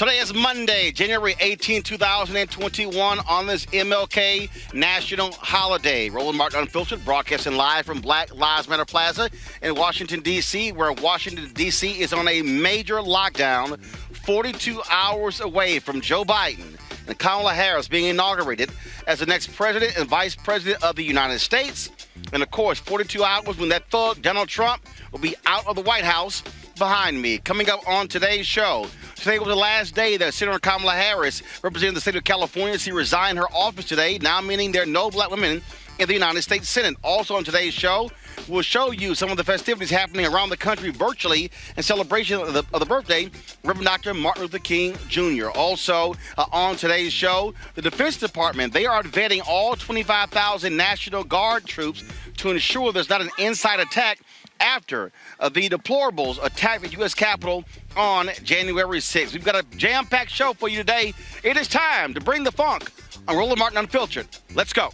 Today is Monday, January 18, 2021, on this MLK National Holiday. Roland Martin Unfiltered, broadcasting live from Black Lives Matter Plaza in Washington, D.C., where Washington, D.C. is on a major lockdown, 42 hours away from Joe Biden and Kamala Harris being inaugurated as the next president and vice president of the United States. And, of course, 42 hours when that thug, Donald Trump, will be out of the White House behind me. Coming up on today's show, today was the last day that Senator Kamala Harris, representing the state of California, she resigned her office today, now meaning there are no black women in the United States Senate. Also on today's show, we'll show you some of the festivities happening around the country virtually in celebration of the birthday of Reverend Dr. Martin Luther King Jr. Also on today's show, the Defense Department, they are vetting all 25,000 National Guard troops to ensure there's not an inside attack after the deplorables attacked the U.S. Capitol on January 6th. We've got a jam-packed show for you today. It is time to bring the funk on Roland Martin Unfiltered. Let's go.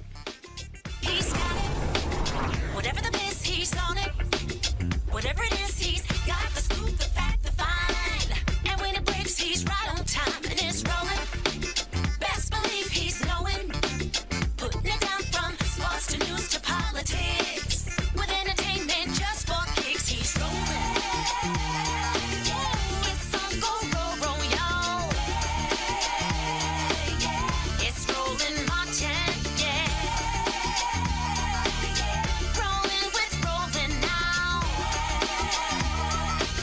He's got it. Whatever the miss, he's on it. Whatever it is, he's got the scoop, the fact, the find. And when it breaks, he's right on time and it's rolling. Best believe he's knowing. Putting it down from sports to news to politics. With entertainment just for kicks, he's rolling. It's on go, y'all. It's Roland Martin, yeah. Rolling with Roland now.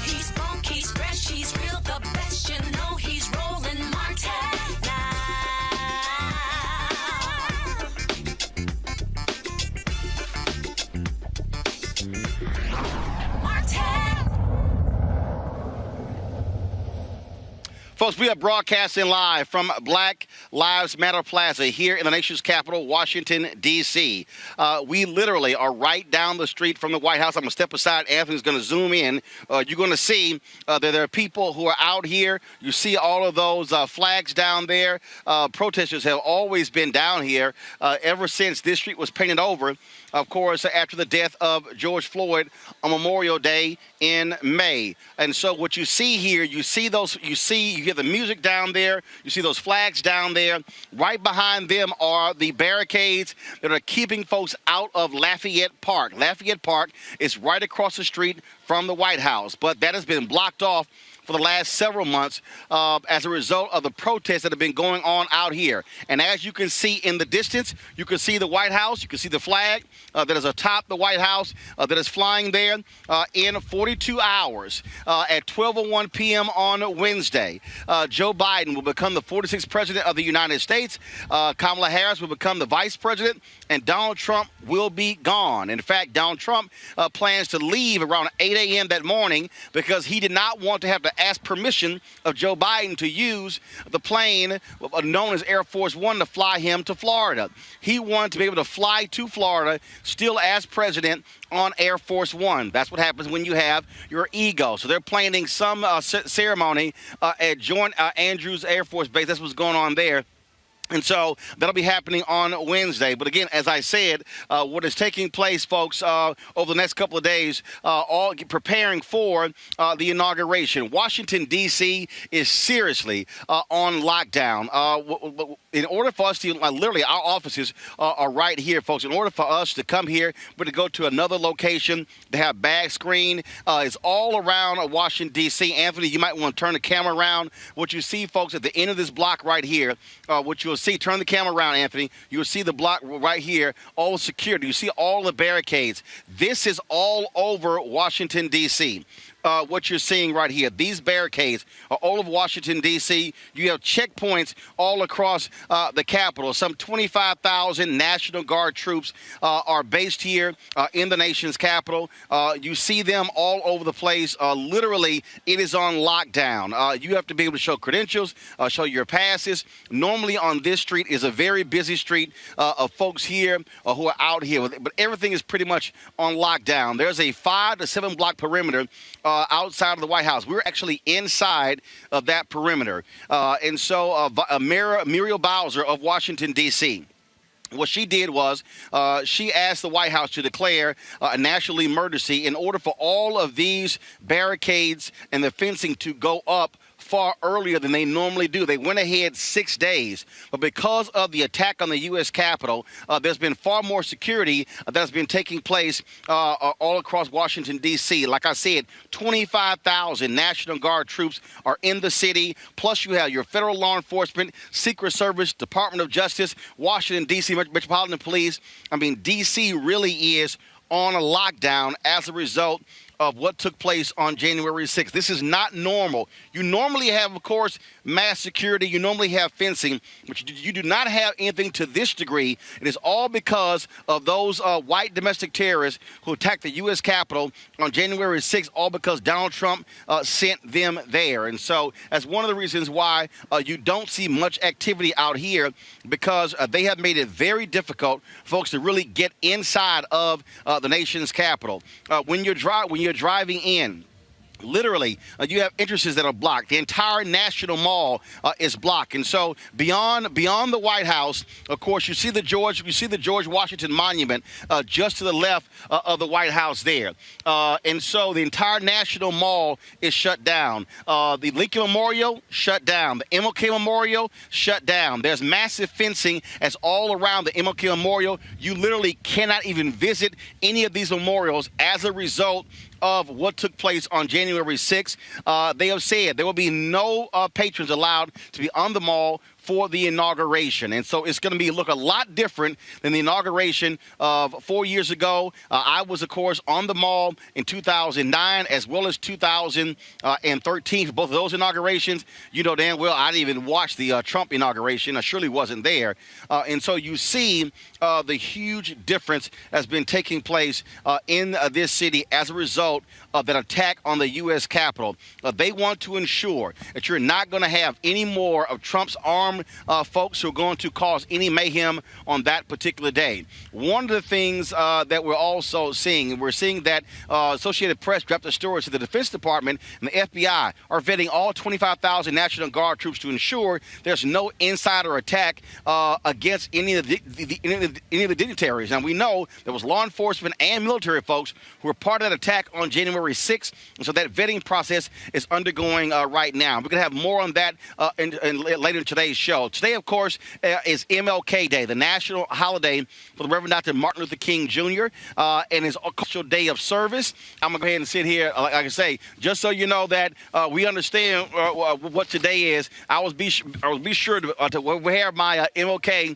He's funk, he's fresh, he's real, the best, you know he's Roland Martin now. Folks, we are broadcasting live from Black Lives Matter Plaza here in the nation's capital, Washington, D.C. We literally are right down the street from the White House. I'm going to step aside. Anthony's going to zoom in. You're going to see that there are people who are out here. You see all of those flags down there. Protesters have always been down here ever since this street was painted over, of course, after the death of George Floyd on Memorial Day in May. And so what you see here, you hear the music down there, you see those flags down there. Right behind them are the barricades that are keeping folks out of Lafayette Park. Lafayette Park is right across the street from the White House, but that has been blocked off for the last several months as a result of the protests that have been going on out here. And as you can see in the distance, you can see the White House, you can see the flag that is atop the White House that is flying there in 42 hours at 12:01 p.m. on Wednesday. Joe Biden will become the 46th president of the United States. Kamala Harris will become the vice president, and Donald Trump will be gone. In fact, Donald Trump plans to leave around 8 a.m. that morning because he did not want to have to ask permission of Joe Biden to use the plane known as Air Force One to fly him to Florida. He wanted to be able to fly to Florida still as president on Air Force One. That's what happens when you have your ego. So they're planning some ceremony at Joint Andrews Air Force Base. That's what's going on there. And so that'll be happening on Wednesday. But again, as I said, what is taking place, folks, over the next couple of days, all preparing for the inauguration. Washington, D.C. is seriously on lockdown. In order for us to, literally, our offices are right here, folks. In order for us to come here, we're to go to another location. They have bag screen. It's all around Washington, D.C. Anthony, you might want to turn the camera around. What you see, folks, at the end of this block right here, what you'll see, turn the camera around, Anthony. You'll see the block right here, all security. You see all the barricades. This is all over Washington, D.C. What you're seeing right here. These barricades are all of Washington, D.C. You have checkpoints all across the Capitol. Some 25,000 National Guard troops are based here in the nation's capital. You see them all over the place. Literally, it is on lockdown. You have to be able to show credentials, show your passes. Normally on this street is a very busy street of folks here who are out here. But everything is pretty much on lockdown. There's a 5 to 7 block perimeter outside of the White House. We're actually inside of that perimeter. And so Muriel Bowser of Washington, D.C., what she did was she asked the White House to declare a national emergency in order for all of these barricades and the fencing to go up far earlier than they normally do. They went ahead 6 days. But because of the attack on the U.S. Capitol, there's been far more security that's been taking place all across Washington, D.C. Like I said, 25,000 National Guard troops are in the city. Plus, you have your federal law enforcement, Secret Service, Department of Justice, Washington, D.C. Metropolitan Police. I mean, D.C. really is on a lockdown as a result of what took place on January 6th. This is not normal. You normally have, of course, mass security. You normally have fencing, but you do not have anything to this degree. It is all because of those white domestic terrorists who attacked the U.S. Capitol on January 6th, all because Donald Trump sent them there. And so that's one of the reasons why you don't see much activity out here, because they have made it very difficult for folks to really get inside of the nation's capital. When you're driving in, literally, you have entrances that are blocked. The entire National Mall is blocked, and so beyond the White House, of course, you see the George Washington Monument just to the left of the White House there, and so the entire National Mall is shut down. The Lincoln Memorial shut down. The MLK Memorial shut down. There's massive fencing as all around the MLK Memorial. You literally cannot even visit any of these memorials as a result of what took place on January 6th. They have said there will be no patrons allowed to be on the mall for the inauguration. And so it's going to look a lot different than the inauguration of 4 years ago. I was, of course, on the mall in 2009 as well as 2013 for both of those inaugurations. You know damn well I didn't even watch the Trump inauguration. I surely wasn't there. And so you see the huge difference has been taking place in this city as a result of that attack on the U.S. Capitol. They want to ensure that you're not going to have any more of Trump's armed folks who are going to cause any mayhem on that particular day. One of the things that we're also seeing, we're seeing that Associated Press dropped a story to the Defense Department and the FBI are vetting all 25,000 National Guard troops to ensure there's no insider attack against any of the dignitaries. Now, we know there was law enforcement and military folks who were part of that attack on January 6th, and so that vetting process is undergoing right now. We're going to have more on that later in today's show. Today, of course, is MLK Day, the national holiday for the Reverend Dr. Martin Luther King Jr. And his official day of service. I'm going to go ahead and sit here, like I say, just so you know that we understand what today is. I was be sure to wear my MLK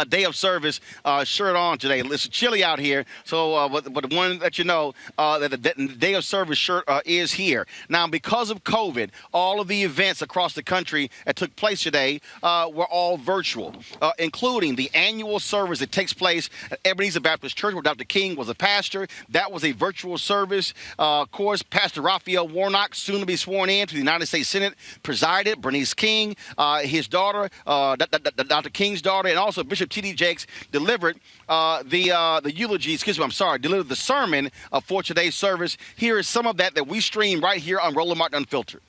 day of service shirt on today. It's chilly out here, so but the one that you know that the day of service shirt is here. Now, because of COVID, all of the events across the country that took place today were all virtual, including the annual service that takes place at Ebenezer Baptist Church, where Dr. King was a pastor. That was a virtual service. Of course, Pastor Raphael Warnock, soon to be sworn in to the United States Senate, presided. Bernice King, his daughter, Dr. King's daughter, and also Bishop T.D. Jakes delivered the eulogy, delivered the sermon for today's service. Here is some of that we stream right here on Roland Martin Unfiltered.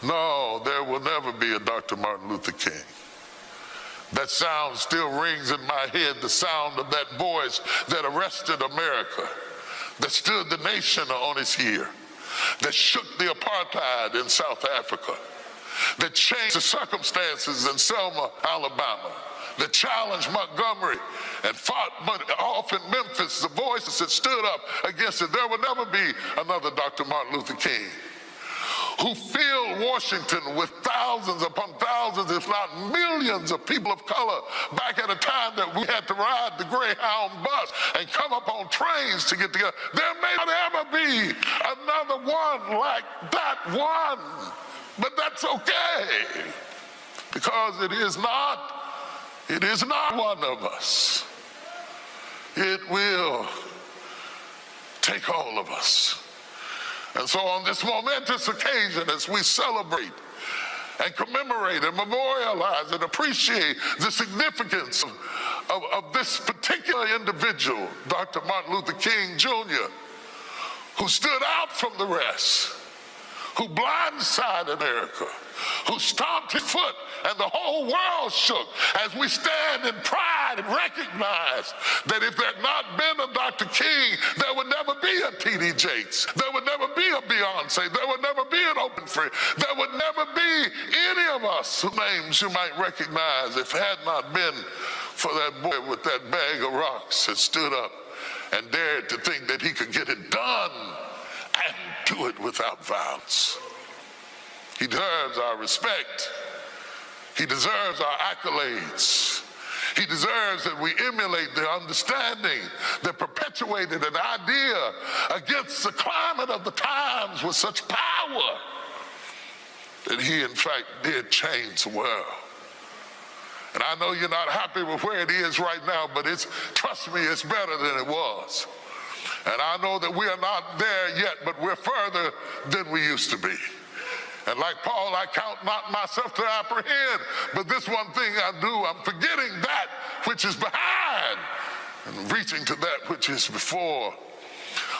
No, there will never be a Dr. Martin Luther King. That sound still rings in my head, the sound of that voice that arrested America, that stood the nation on its ear, that shook the apartheid in South Africa, that changed the circumstances in Selma, Alabama, that challenged Montgomery and fought off in Memphis, the voices that stood up against it. There will never be another Dr. Martin Luther King, who filled Washington with thousands upon thousands, if not millions of people of color back at a time that we had to ride the Greyhound bus and come up on trains to get together. There may not ever be another one like that one. But that's okay, because it is not one of us. It will take all of us. And so on this momentous occasion, as we celebrate and commemorate and memorialize and appreciate the significance of this particular individual, Dr. Martin Luther King Jr., who stood out from the rest, who blindsided America, who stomped his foot and the whole world shook as we stand in pride and recognize that if there had not been a Dr. King, there would never be a T.D. Jakes. There would never be a Beyonce. There would never be an Oprah. There would never be any of us whose names you might recognize if it had not been for that boy with that bag of rocks that stood up and dared to think that he could get it done and do it without violence. He deserves our respect. He deserves our accolades. He deserves that we emulate the understanding that perpetuated an idea against the climate of the times with such power that he, in fact, did change the world. And I know you're not happy with where it is right now, but trust me, it's better than it was. And I know that we are not there yet, but we're further than we used to be. And like Paul, I count not myself to apprehend, but this one thing I do, I'm forgetting that which is behind and reaching to that which is before,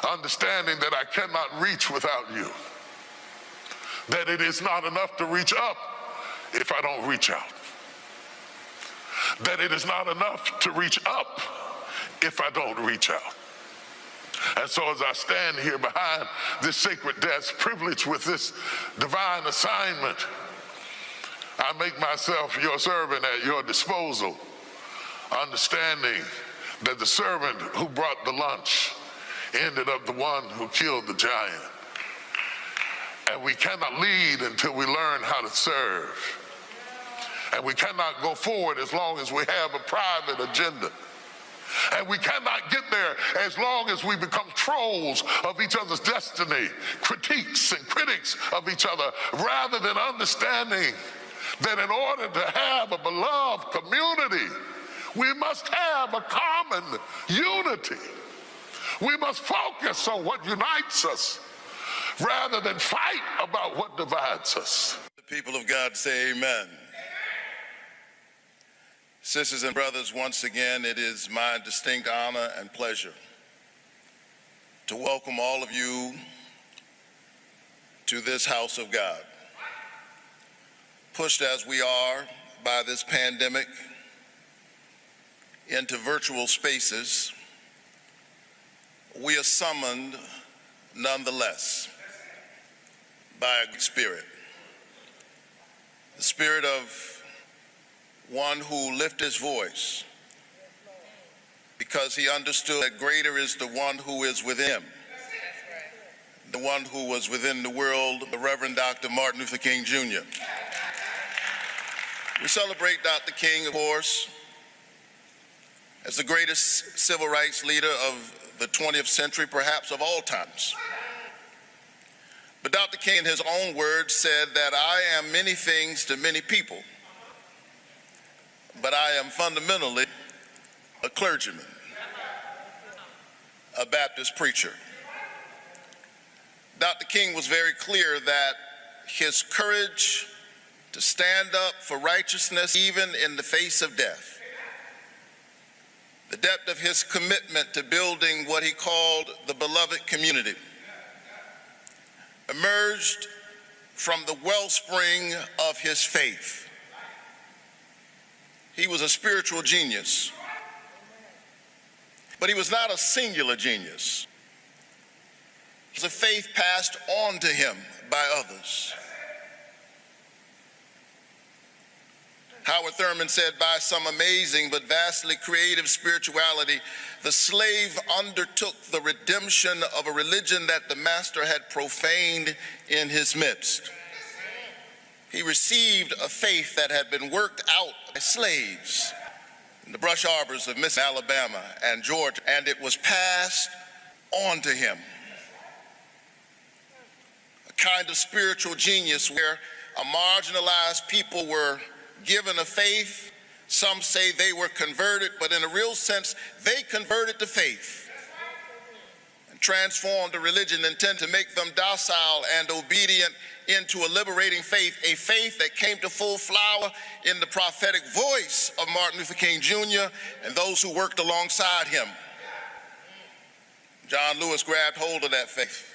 understanding that I cannot reach without you, that it is not enough to reach up if I don't reach out, that it is not enough to reach up if I don't reach out. And so as I stand here behind this sacred desk, privileged with this divine assignment, I make myself your servant at your disposal, understanding that the servant who brought the lunch ended up the one who killed the giant. And we cannot lead until we learn how to serve. And we cannot go forward as long as we have a private agenda. And we cannot get there as long as we become trolls of each other's destiny, critiques and critics of each other, rather than understanding that in order to have a beloved community, we must have a common unity. We must focus on what unites us rather than fight about what divides us. The people of God say amen. Sisters and brothers, once again, it is my distinct honor and pleasure to welcome all of you to this house of God. Pushed as we are by this pandemic into virtual spaces, we are summoned nonetheless by a spirit, the spirit of one who lifted his voice because he understood that greater is the one who is within him, the one who was within the world, the Reverend Dr. Martin Luther King Jr. We celebrate Dr. King, of course, as the greatest civil rights leader of the 20th century, perhaps of all times. But Dr. King, in his own words, said that I am many things to many people, but I am fundamentally a clergyman, a Baptist preacher. Dr. King was very clear that his courage to stand up for righteousness, even in the face of death, the depth of his commitment to building what he called the beloved community, emerged from the wellspring of his faith. He was a spiritual genius, but he was not a singular genius. It was a faith passed on to him by others. Howard Thurman said, by some amazing but vastly creative spirituality, the slave undertook the redemption of a religion that the master had profaned in his midst. He received a faith that had been worked out by slaves in the brush arbors of Mississippi, Alabama, and Georgia, and it was passed on to him. A kind of spiritual genius where a marginalized people were given a faith. Some say they were converted, but in a real sense, they converted to faith and transformed a religion intended to make them docile and obedient into a liberating faith, a faith that came to full flower in the prophetic voice of Martin Luther King Jr. and those who worked alongside him. John Lewis grabbed hold of that faith.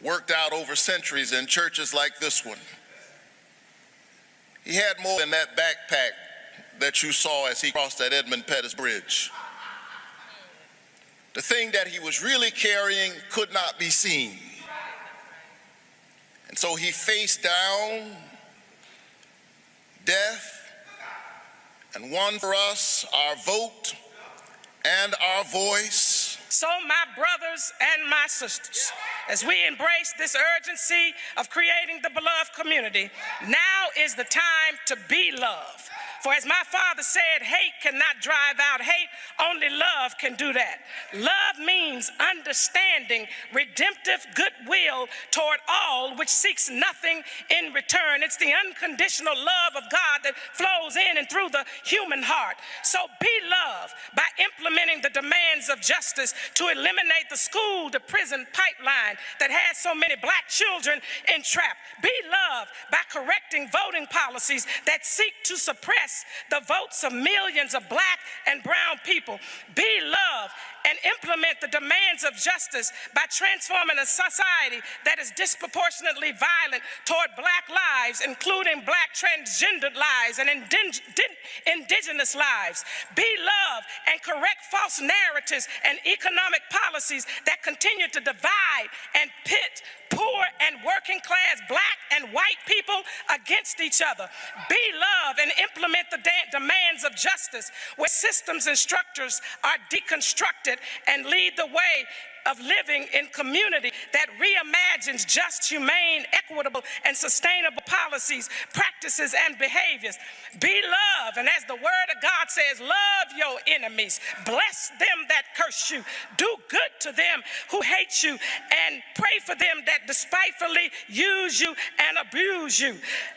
worked out over centuries in churches like this one. He had more than that backpack that you saw as he crossed that Edmund Pettus Bridge. The thing that he was really carrying could not be seen. And so he faced down death and won for us our vote and our voice. So my brothers and my sisters, as we embrace this urgency of creating the beloved community, now is the time to be love. For as my father said, hate cannot drive out hate, only love can do that. Love means understanding, redemptive goodwill toward all, which seeks nothing in return. It's the unconditional love of God that flows in and through the human heart. So be love by implementing the demands of justice to eliminate the school to prison pipeline that has so many black children entrapped. Be love by correcting voting policies that seek to suppress the votes of millions of black and brown people. Be love and implement the demands of justice by transforming a society that is disproportionately violent toward black lives, including black transgendered lives and indigenous lives. Be love and correct false narratives and economic policies that continue to divide and pit poor and working class black and white people against each other. Be love and implement the demands of justice where systems and structures are deconstructed and lead the way of living in community that reimagines just, humane, equitable, and sustainable policies, practices, and behaviors. Be love, and as the word of God says, love your enemies, bless them that curse you, do good to them who hate you, and pray for them that despitefully use you and abuse you.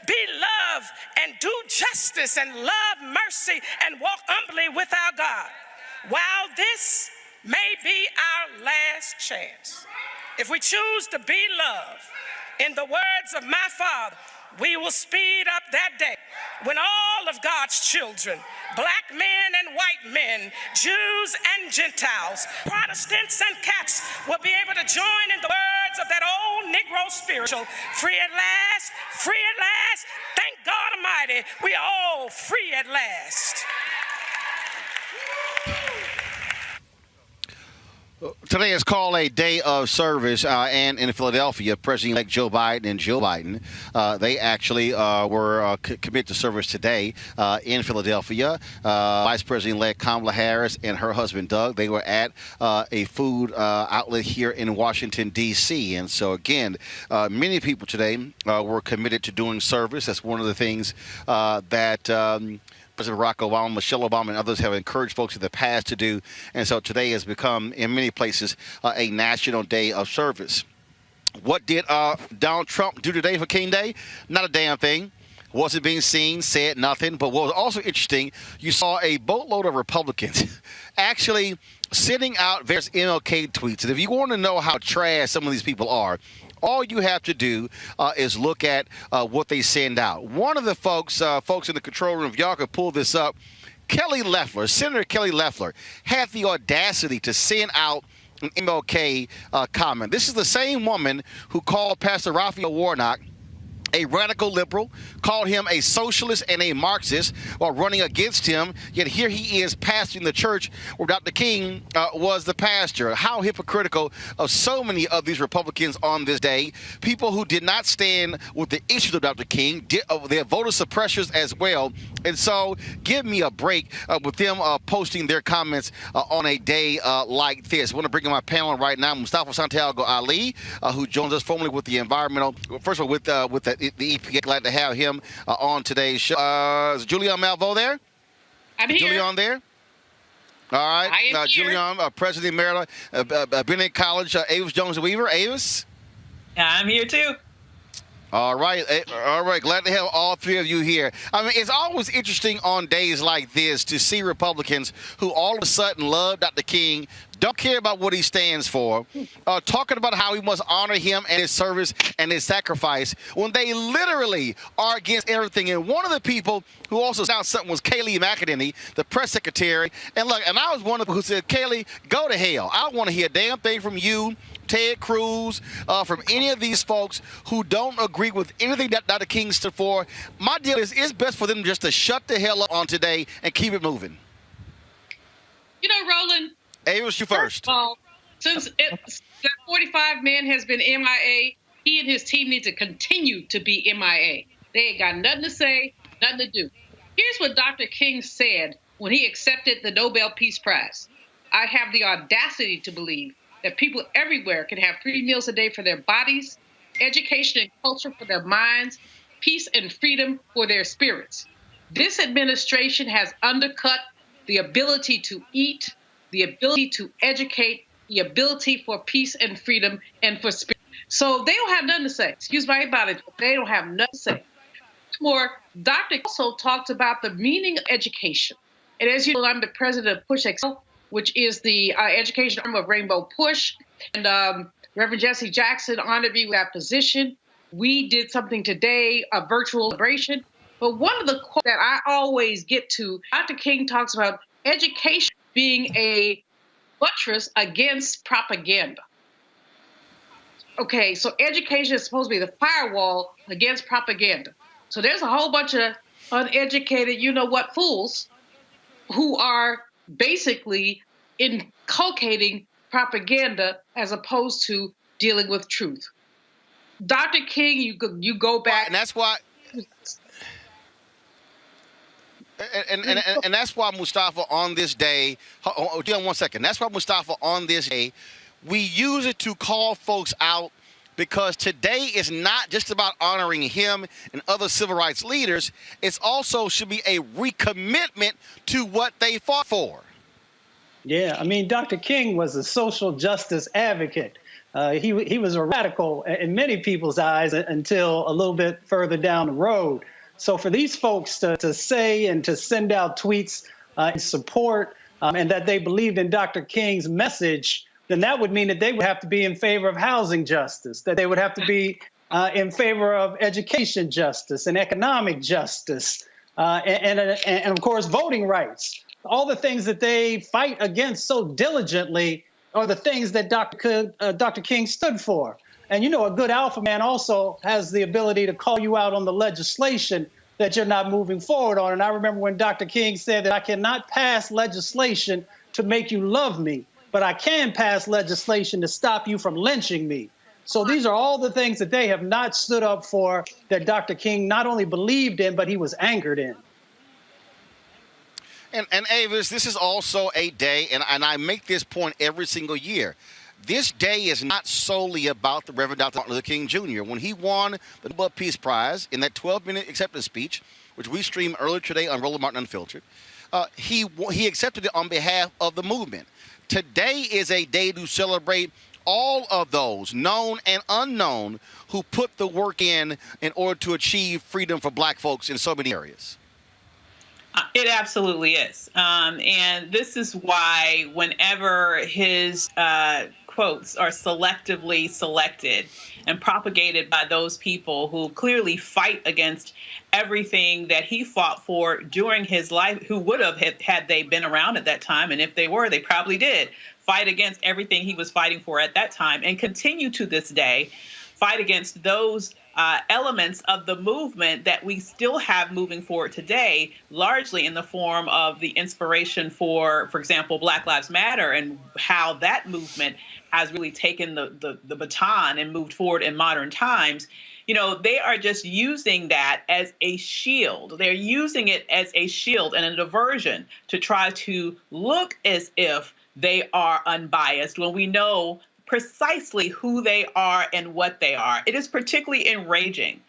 Be love and do justice and love mercy and walk humbly with our God. While this may be our last chance, if we choose to be love, in the words of my father, we will speed up that day when all of God's children, black men and white men, Jews and Gentiles, Protestants and Catholics, will be able to join in the words of that old Negro spiritual, free at last, free at last. Thank God Almighty, we are all free at last. Today is called a day of service, and in Philadelphia, President-elect Joe Biden and Joe Biden, they actually were committed to service today in Philadelphia. Vice President-elect Kamala Harris and her husband Doug, they were at a food outlet here in Washington, D.C. And so, again, many people today were committed to doing service. That's one of the things that President Barack Obama, Michelle Obama, and others have encouraged folks in the past to do. And so today has become, in many places, a national day of service. What did Donald Trump do today for King Day? Not a damn thing. Wasn't being seen, said nothing. But what was also interesting, you saw a boatload of Republicans actually sending out various MLK tweets. And if you want to know how trash some of these people are, all you have to do is look at what they send out. One of the folks in the control room, if y'all could pull this up, Kelly Loeffler, Senator Kelly Loeffler, had the audacity to send out an MLK comment. This is the same woman who called Pastor Raphael Warnock a radical liberal, called him a socialist and a Marxist while running against him, yet here he is pastoring the church where Dr. King was the pastor. How hypocritical of so many of these Republicans on this day, people who did not stand with the issues of Dr. King, they're voter suppressors as well. And so give me a break with them posting their comments on a day like this. I want to bring in my panel right now, Mustafa Santiago Ali, who joins us formerly with the environmental, first of all, with the EPA. Glad to have him on today's show. Is Julian Malveaux there? I'm here. Julian there? All right. I am here. Julian, President Maryland, Bennett College, Avis Jones-Weaver. Avis? I'm here too. All right. Glad to have all three of you here. I mean, it's always interesting on days like this to see Republicans who all of a sudden love Dr. King, don't care about what he stands for, talking about how we must honor him and his service and his sacrifice when they literally are against everything. And one of the people who also sounded something was Kayleigh McEnany, the press secretary. And look, and I was one of them who said, Kayleigh, go to hell. I don't want to hear a damn thing from you. Ted Cruz, from any of these folks who don't agree with anything that Dr. King stood for, my deal is it's best for them just to shut the hell up on today and keep it moving. You know, Roland. Avis, you first. Of all, since that 45 man has been MIA, he and his team need to continue to be MIA. They ain't got nothing to say, nothing to do. Here's what Dr. King said when he accepted the Nobel Peace Prize. I have the audacity to believe that people everywhere can have 3 meals a day for their bodies, education and culture for their minds, peace and freedom for their spirits. This administration has undercut the ability to eat, the ability to educate, the ability for peace and freedom and for spirit. So they don't have nothing to say. Excuse my body, but they don't have nothing to say. More, Dr. also talked about the meaning of education. And as you know, I'm the president of Push Excel, which is the education arm of Rainbow Push. And Reverend Jesse Jackson honored me with that position. We did something today, a virtual celebration. But one of the quotes that I always get to, Dr. King talks about education being a buttress against propaganda. Okay, so education is supposed to be the firewall against propaganda. So there's a whole bunch of uneducated, you-know-what fools who are basically inculcating propaganda as opposed to dealing with truth. Dr. King, you go back. And that's why... And that's why, Mustafa, on this day, hold on 1 second. That's why, Mustafa, on this day, we use it to call folks out, because today is not just about honoring him and other civil rights leaders. It's also should be a recommitment to what they fought for. Yeah, I mean, Dr. King was a social justice advocate. He was a radical in many people's eyes until a little bit further down the road. So for these folks to say and to send out tweets in support and that they believed in Dr. King's message, then that would mean that they would have to be in favor of housing justice, that they would have to be in favor of education justice and economic justice, and of course, voting rights. All the things that they fight against so diligently are the things that Dr. King stood for. And, you know, a good alpha man also has the ability to call you out on the legislation that you're not moving forward on. And I remember when Dr. King said that I cannot pass legislation to make you love me, but I can pass legislation to stop you from lynching me. So these are all the things that they have not stood up for, that Dr. King not only believed in, but he was anchored in. And Avis, this is also a day, and I make this point every single year. This day is not solely about the Reverend Dr. Martin Luther King Jr. When he won the Nobel Peace Prize in that 12-minute acceptance speech, which we streamed earlier today on Roland Martin Unfiltered, he accepted it on behalf of the movement. Today is a day to celebrate all of those, known and unknown, who put the work in order to achieve freedom for black folks in so many areas. It absolutely is. And this is why whenever his quotes are selectively selected and propagated by those people who clearly fight against everything that he fought for during his life, who would have had they been around at that time, and if they were, they probably did, fight against everything he was fighting for at that time, and continue to this day, fight against those elements of the movement that we still have moving forward today, largely in the form of the inspiration for example, Black Lives Matter, and how that movement has really taken the baton and moved forward in modern times. You know, they are just using that as a shield. They're using it as a shield and a diversion to try to look as if they are unbiased when we know precisely who they are and what they are. It is particularly enraging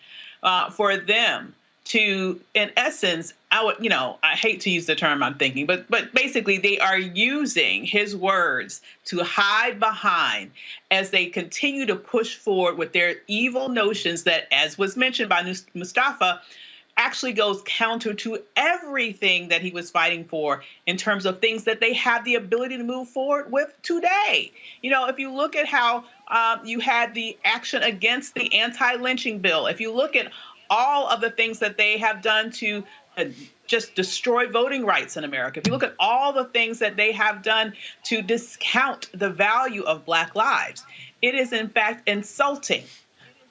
for them to, in essence, I hate to use the term I'm thinking, but basically they are using his words to hide behind as they continue to push forward with their evil notions that, as was mentioned by Mustafa, actually goes counter to everything that he was fighting for in terms of things that they have the ability to move forward with today. You know, if you look at how you had the action against the anti-lynching bill, if you look at all of the things that they have done to just destroy voting rights in America, if you look at all the things that they have done to discount the value of Black lives, It is, in fact, insulting,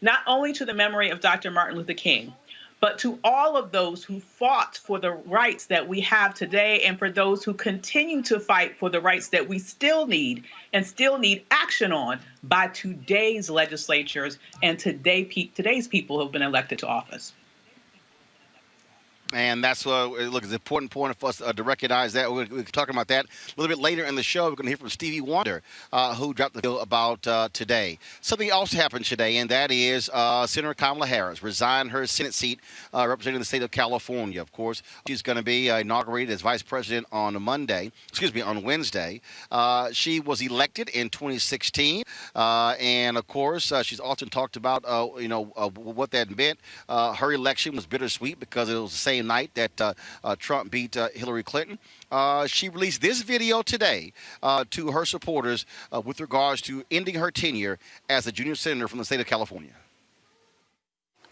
not only to the memory of Dr. Martin Luther King, but to all of those who fought for the rights that we have today and for those who continue to fight for the rights that we still need and still need action on by today's legislatures and today's people who have been elected to office. And that's look, it's an important point for us to recognize that. We're talking about that a little bit later in the show. We're going to hear from Stevie Wonder, who dropped the bill about today. Something else happened today, and that is Senator Kamala Harris resigned her Senate seat representing the state of California. Of course, she's going to be inaugurated as vice president on Wednesday. She was elected in 2016, and of course, she's often talked about what that meant. Her election was bittersweet because it was the same night that Trump beat Hillary Clinton. She released this video today to her supporters with regards to ending her tenure as a junior senator from the state of California.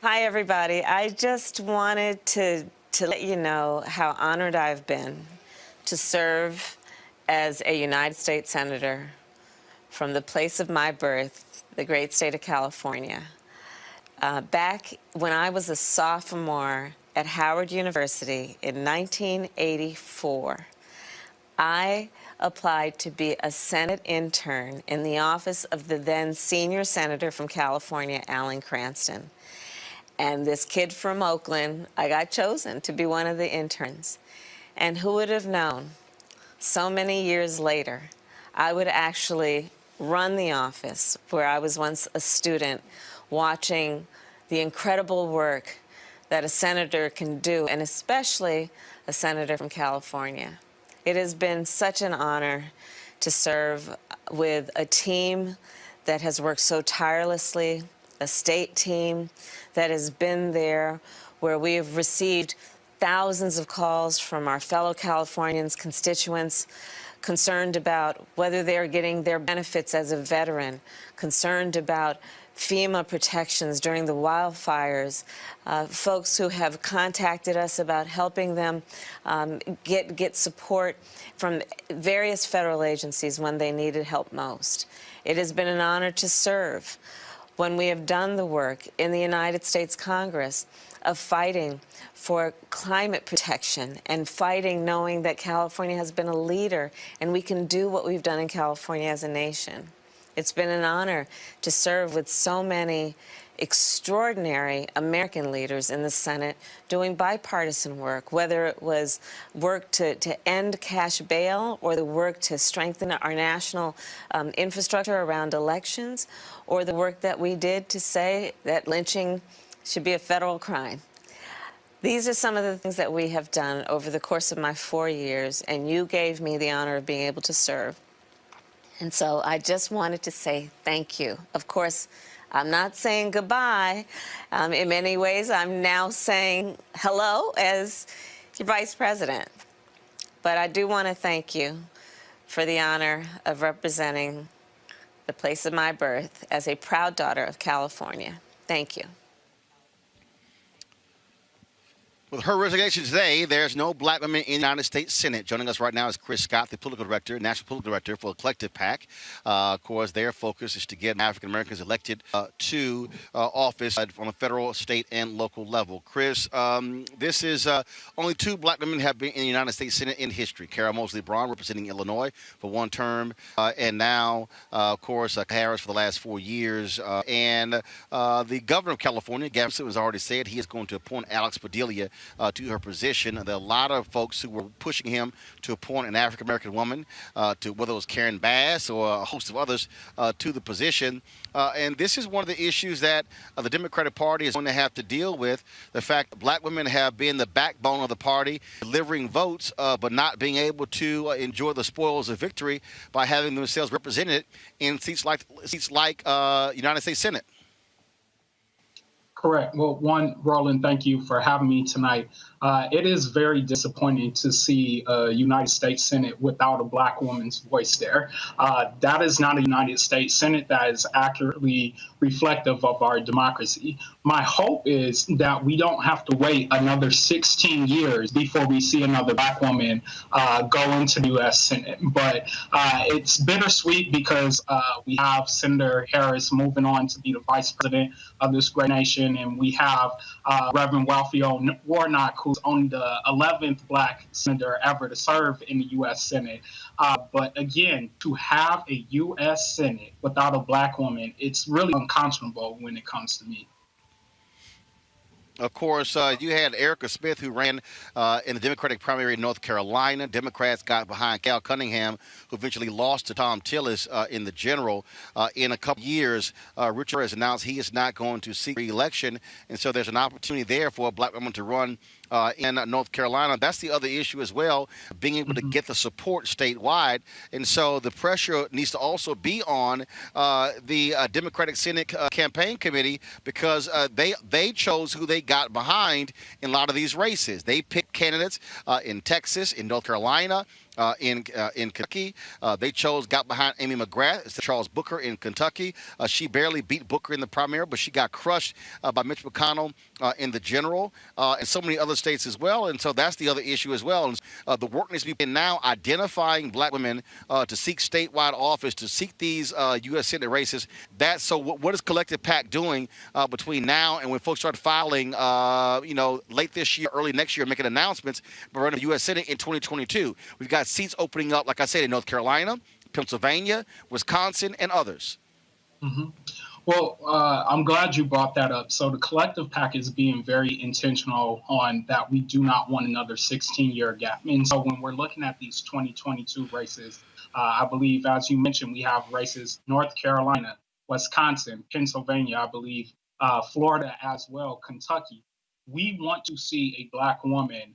Hi, everybody. I just wanted to let you know how honored I've been to serve as a United States Senator from the place of my birth, the great state of California. Back when I was a sophomore at Howard University in 1984, I applied to be a Senate intern in the office of the then senior senator from California, Alan Cranston. And this kid from Oakland, I got chosen to be one of the interns. And who would have known, so many years later, I would actually run the office where I was once a student, watching the incredible work that a senator can do, and especially a senator from California. It has been such an honor to serve with a team that has worked so tirelessly, a state team that has been there, where we have received thousands of calls from our fellow Californians, constituents, concerned about whether they're getting their benefits as a veteran, concerned about FEMA protections during the wildfires, folks who have contacted us about helping them get support from various federal agencies when they needed help most. It has been an honor to serve when we have done the work in the United States Congress of fighting for climate protection and fighting knowing that California has been a leader and we can do what we've done in California as a nation. It's been an honor to serve with so many extraordinary American leaders in the Senate doing bipartisan work, whether it was work to end cash bail or the work to strengthen our national infrastructure around elections, or the work that we did to say that lynching should be a federal crime. These are some of the things that we have done over the course of my 4 years, and you gave me the honor of being able to serve. And so I just wanted to say thank you. Of course, I'm not saying goodbye. In many ways, I'm now saying hello as your vice president. But I do want to thank you for the honor of representing the place of my birth as a proud daughter of California. Thank you. With her resignation today, there's no black women in the United States Senate. Joining us right now is Chris Scott, the political director, national political director for Collective PAC. Of course, their focus is to get African Americans elected to office on a federal, state, and local level. Chris, this is only 2 black women have been in the United States Senate in history. Carol Mosley Braun representing Illinois for 1 term, and now, of course, Harris for the last 4 years. And the governor of California, Gavin Newsom, has already said he is going to appoint Alex Padilla to her position. There are a lot of folks who were pushing him to appoint an African-American woman, to whether it was Karen Bass or a host of others, to the position. And this is one of the issues that the Democratic Party is going to have to deal with, the fact that black women have been the backbone of the party, delivering votes, but not being able to enjoy the spoils of victory by having themselves represented in seats like United States Senate. Correct. Well, one, Roland, thank you for having me tonight. It is very disappointing to see a United States Senate without a black woman's voice there. That is not a United States Senate that is accurately reflective of our democracy. My hope is that we don't have to wait another 16 years before we see another Black woman go into the U.S. Senate. But it's bittersweet because we have Senator Harris moving on to be the vice president of this great nation, and we have Reverend Raphael Warnock, who's only the 11th Black senator ever to serve in the U.S. Senate. But again, to have a U.S. Senate without a Black woman, it's really unconscionable when it comes to me. Of course, you had Erica Smith, who ran in the Democratic primary in North Carolina. Democrats got behind Cal Cunningham, who eventually lost to Tom Tillis in the general. In a couple years, Richard has announced he is not going to seek re-election, and so there's an opportunity there for a Black woman to run in North Carolina. That's the other issue as well, being able to get the support statewide. And so the pressure needs to also be on the Democratic Senate Campaign Committee, because they chose who they got behind in a lot of these races. They picked candidates in Texas, in North Carolina, in Kentucky. They got behind Amy McGrath instead of Charles Booker in Kentucky. She barely beat Booker in the primary, but she got crushed by Mitch McConnell in the general, and so many other states as well. And so that's the other issue as well. And the work needs to be now identifying Black women to seek statewide office, to seek these U.S. Senate races. So what is Collective PAC doing between now and when folks start filing, late this year, early next year, making announcements about running the U.S. Senate in 2022? We've got seats opening up, like I said, in North Carolina, Pennsylvania, Wisconsin, and others. Mm-hmm. Well, I'm glad you brought that up. So the Collective PAC is being very intentional on that. We do not want another 16-year gap. And so when we're looking at these 2022 races, I believe, as you mentioned, we have races North Carolina, Wisconsin, Pennsylvania, I believe, Florida as well, Kentucky. We want to see a Black woman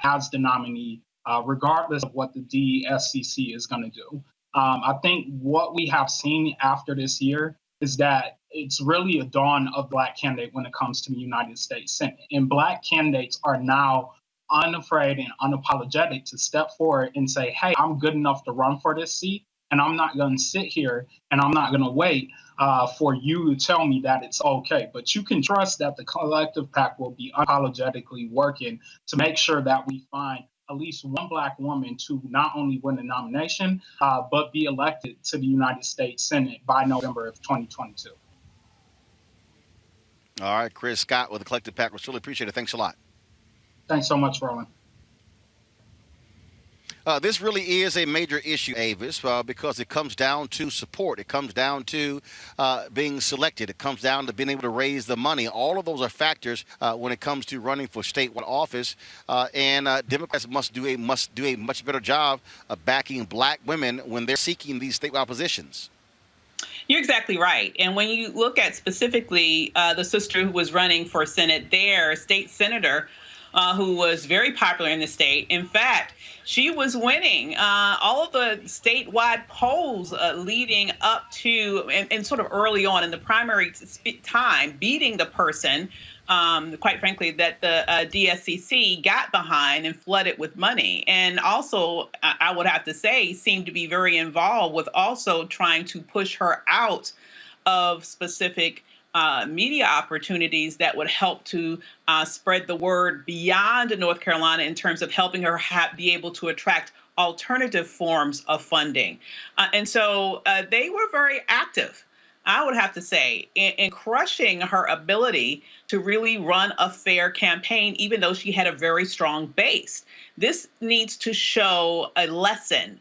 as the nominee, regardless of what the DSCC is going to do. I think what we have seen after this year is that it's really a dawn of Black candidate when it comes to the United States Senate. And Black candidates are now unafraid and unapologetic to step forward and say, hey, I'm good enough to run for this seat, and I'm not going to sit here and I'm not going to wait for you to tell me that it's okay. But you can trust that the Collective PAC will be unapologetically working to make sure that we find at least one Black woman to not only win the nomination, but be elected to the United States Senate by November of 2022. All right, Chris Scott with the Collective PAC. We really appreciate it. Thanks a lot. Thanks so much, Roland. This really is a major issue, Avis, because it comes down to support. It comes down to being selected. It comes down to being able to raise the money. All of those are factors when it comes to running for statewide office. And Democrats must do a much better job of backing Black women when they're seeking these statewide positions. You're exactly right. And when you look at specifically the sister who was running for Senate there, state senator, who was very popular in the state. In fact, she was winning all of the statewide polls leading up to and sort of early on in the primary time, beating the person, quite frankly, that the DSCC got behind and flooded with money. And also, I would have to say, seemed to be very involved with also trying to push her out of specific media opportunities that would help to spread the word beyond North Carolina in terms of helping her be able to attract alternative forms of funding. And so they were very active, I would have to say, in crushing her ability to really run a fair campaign, even though she had a very strong base. This needs to show a lesson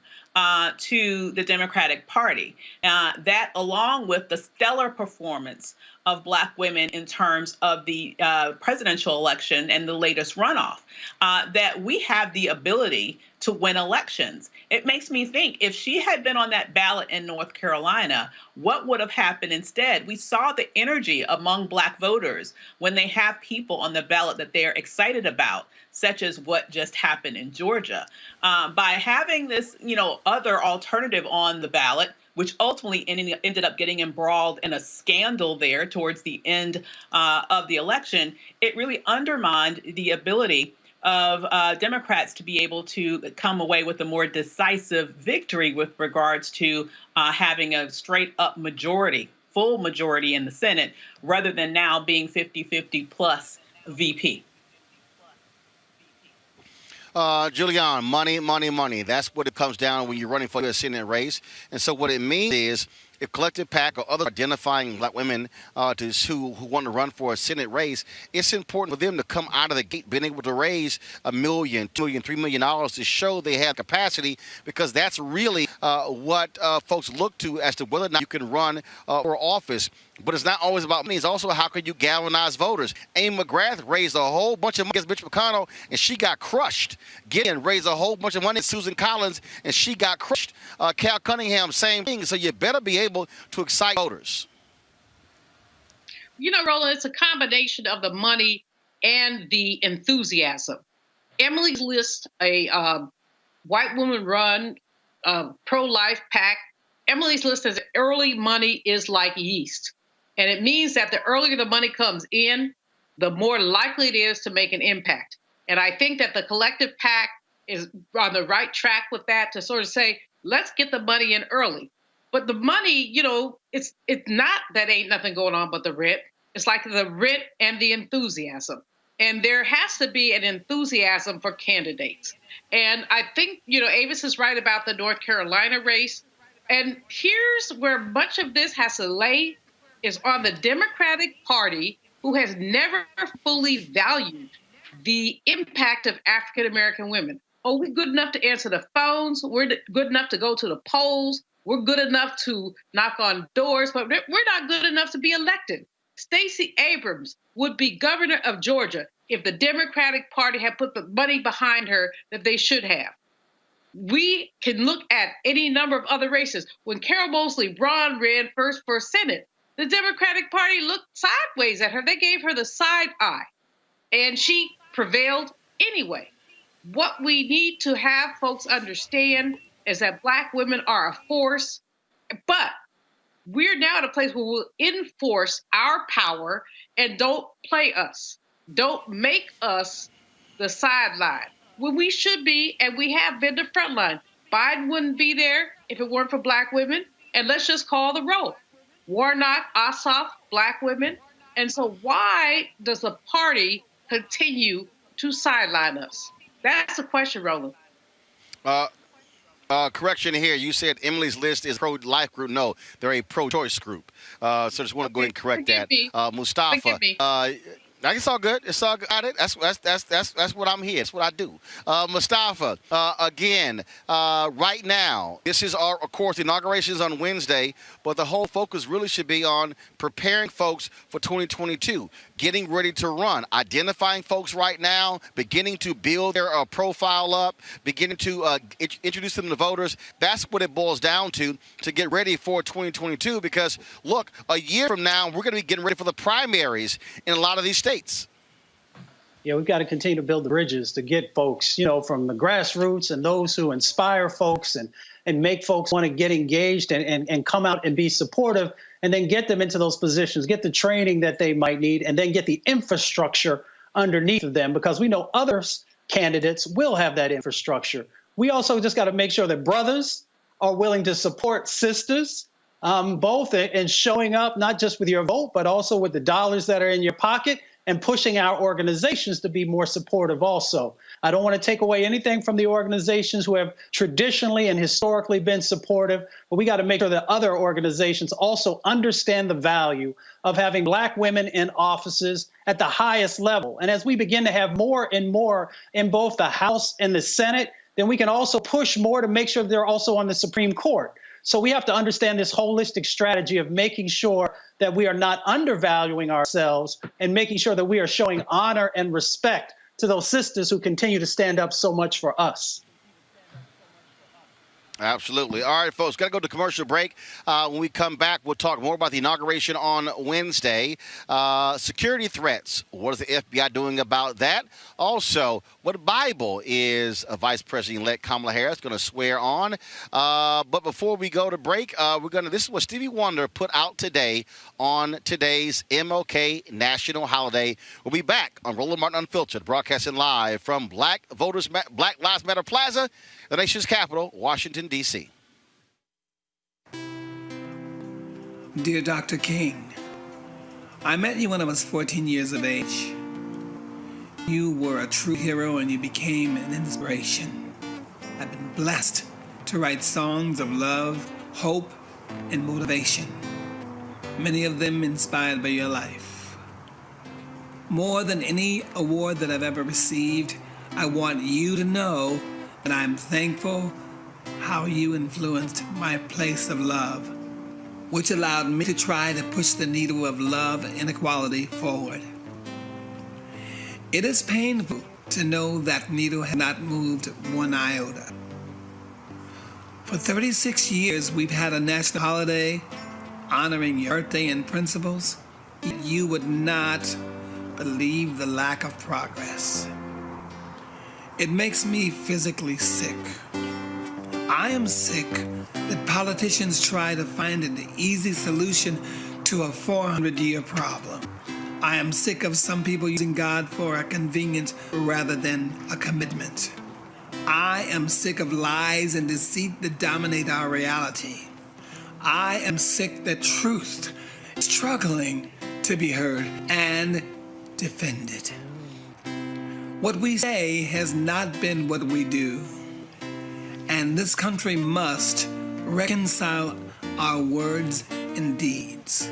to the Democratic Party. That, along with the stellar performance of Black women in terms of the presidential election and the latest runoff, that we have the ability to win elections. It makes me think, if she had been on that ballot in North Carolina, what would have happened instead? We saw the energy among Black voters when they have people on the ballot that they're excited about, such as what just happened in Georgia. By having this, other alternative on the ballot, which ultimately ended up getting embroiled in a scandal there towards the end of the election, it really undermined the ability of Democrats to be able to come away with a more decisive victory with regards to having a straight up majority full majority in the Senate rather than now being 50-50 plus VP. Julian, money, money, money. That's what it comes down when you're running for a Senate race. And so what it means is if Collective PAC or other identifying black women who want to run for a Senate race, it's important for them to come out of the gate being able to raise $1 million, $2 million, $3 million to show they have capacity, because that's really what folks look to as to whether or not you can run for office. But it's not always about money. It's also how can you galvanize voters. Amy McGrath raised a whole bunch of money against Mitch McConnell, and she got crushed. Gideon raised a whole bunch of money against Susan Collins, and she got crushed. Cal Cunningham, same thing. So you better be able to excite voters. You know, Roland, it's a combination of the money and the enthusiasm. Emily's List, a white woman run pro-life PAC. Emily's List says early money is like yeast. And it means that the earlier the money comes in, the more likely it is to make an impact. And I think that the Collective PAC is on the right track with that, to sort of say, let's get the money in early. But the money, you know, it's not that ain't nothing going on but the rent. It's like the rent and the enthusiasm. And there has to be an enthusiasm for candidates. And I think, you know, Avis is right about the North Carolina race. And here's where much of this has to lay, is on the Democratic Party, who has never fully valued the impact of African-American women. Oh, we're good enough to answer the phones. We're good enough to go to the polls. We're good enough to knock on doors, but we're not good enough to be elected. Stacey Abrams would be governor of Georgia if the Democratic Party had put the money behind her that they should have. We can look at any number of other races. When Carol Moseley Braun ran first for Senate, the Democratic Party looked sideways at her. They gave her the side eye, and she prevailed anyway. What we need to have folks understand is that Black women are a force, but we're now at a place where we'll enforce our power and don't play us. Don't make us the sideline when we should be, and we have been the front line. Biden wouldn't be there if it weren't for Black women, and let's just call the roll. Warnock, Ossoff, Black women. And so why does the party continue to sideline us? That's the question, Roland. Correction here. You said Emily's List is pro-life group. No, they're a pro-choice group. So just want to go ahead and correct that. Mustafa. It's all good. It's all good. That's what I'm here. That's what I do. Mustafa, again, right now, this is of course, the inauguration is on Wednesday, but the whole focus really should be on preparing folks for 2022, getting ready to run, identifying folks right now, beginning to build their profile up, beginning to introduce them to voters. That's what it boils down to get ready for 2022, because, look, a year from now, we're going to be getting ready for the primaries in a lot of these states. Yeah, we've got to continue to build the bridges to get folks, you know, from the grassroots and those who inspire folks and make folks want to get engaged and come out and be supportive, and then get them into those positions, get the training that they might need, and then get the infrastructure underneath of them, because we know other candidates will have that infrastructure. We also just got to make sure that brothers are willing to support sisters, both in showing up, not just with your vote, but also with the dollars that are in your pocket, and pushing our organizations to be more supportive also. I don't want to take away anything from the organizations who have traditionally and historically been supportive, but we got to make sure that other organizations also understand the value of having Black women in offices at the highest level. And as we begin to have more and more in both the House and the Senate, then we can also push more to make sure they're also on the Supreme Court. So we have to understand this holistic strategy of making sure that we are not undervaluing ourselves and making sure that we are showing honor and respect to those sisters who continue to stand up so much for us. Absolutely. All right, folks, got to go to commercial break. When we come back, we'll talk more about the inauguration on Wednesday. Security threats. What is the FBI doing about that? Also, what Bible is Vice President-elect Kamala Harris going to swear on? But before we go to break, this is what Stevie Wonder put out today on today's MLK National Holiday. We'll be back on Roland Martin Unfiltered, broadcasting live from Black Lives Matter Plaza, the nation's capital, Washington, D.C. Dear Dr. King, I met you when I was 14 years of age. You were a true hero and you became an inspiration. I've been blessed to write songs of love, hope, and motivation. Many of them inspired by your life. More than any award that I've ever received, I want you to know that I'm thankful how you influenced my place of love, which allowed me to try to push the needle of love and equality forward. It is painful to know that needle has not moved one iota. For 36 years, we've had a national holiday honoring your birthday and principles. You would not believe the lack of progress. It makes me physically sick. I am sick that politicians try to find an easy solution to a 400-year problem. I am sick of some people using God for a convenience rather than a commitment. I am sick of lies and deceit that dominate our reality. I am sick that truth is struggling to be heard and defended. What we say has not been what we do, and this country must reconcile our words and deeds.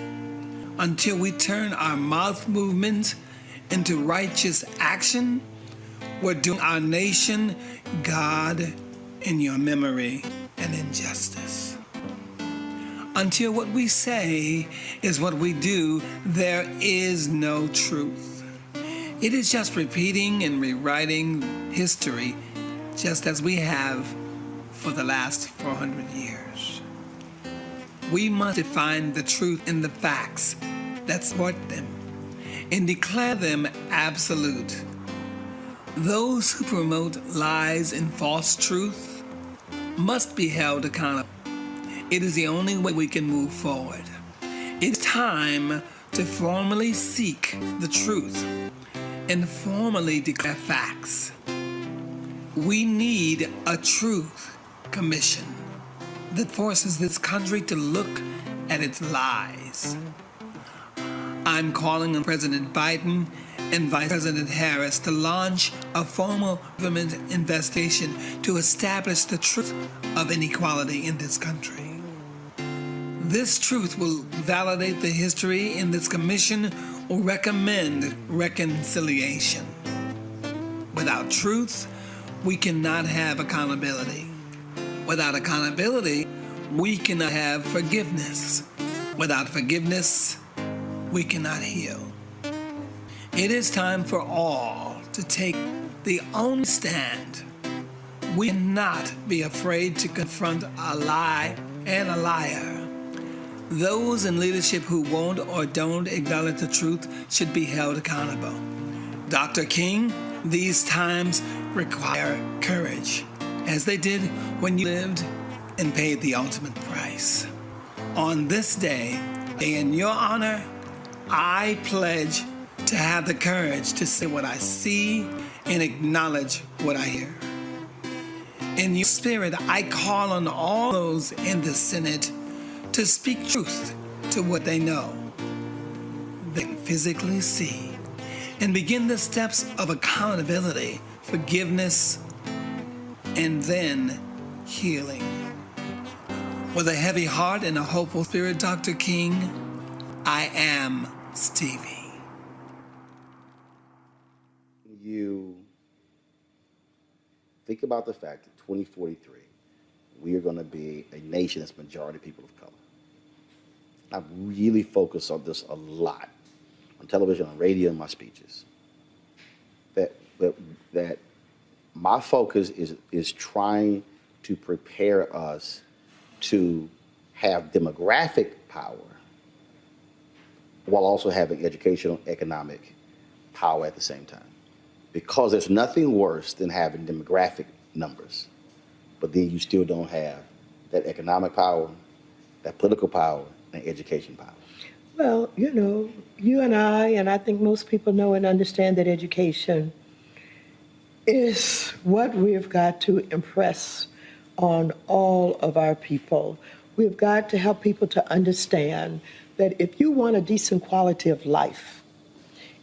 Until we turn our mouth movements into righteous action, we're doing our nation, God, in your memory and injustice. Until what we say is what we do, there is no truth. It is just repeating and rewriting history, just as we have for the last 400 years. We must define the truth in the facts that support them and declare them absolute. Those who promote lies and false truth must be held accountable. It is the only way we can move forward. It's time to formally seek the truth and formally declare facts. We need a truth commission that forces this country to look at its lies. I'm calling on President Biden and Vice President Harris to launch a formal government investigation to establish the truth of inequality in this country. This truth will validate the history, and this commission will recommend reconciliation. Without truth, we cannot have accountability. Without accountability, we cannot have forgiveness. Without forgiveness, we cannot heal. It is time for all to take the own stand. We cannot be afraid to confront a lie and a liar. Those in leadership who won't or don't acknowledge the truth should be held accountable. Dr. King, these times require courage, as they did when you lived and paid the ultimate price. On this day, in your honor, I pledge to have the courage to say what I see and acknowledge what I hear. In your spirit, I call on all those in the Senate to speak truth to what they know, they can physically see, and begin the steps of accountability, forgiveness, and then healing. With a heavy heart and a hopeful spirit, Dr. King, I am Stevie. You think about the fact that 2043, we are going to be a nation that's majority people of color. I've really focused on this a lot, on television, on radio, in my speeches. That my focus is trying to prepare us to have demographic power while also having educational, economic power at the same time. Because there's nothing worse than having demographic numbers, but then you still don't have that economic power, that political power, and education power. Well, you know, you and I think most people know and understand that education is what we've got to impress on all of our people. We've got to help people to understand that if you want a decent quality of life,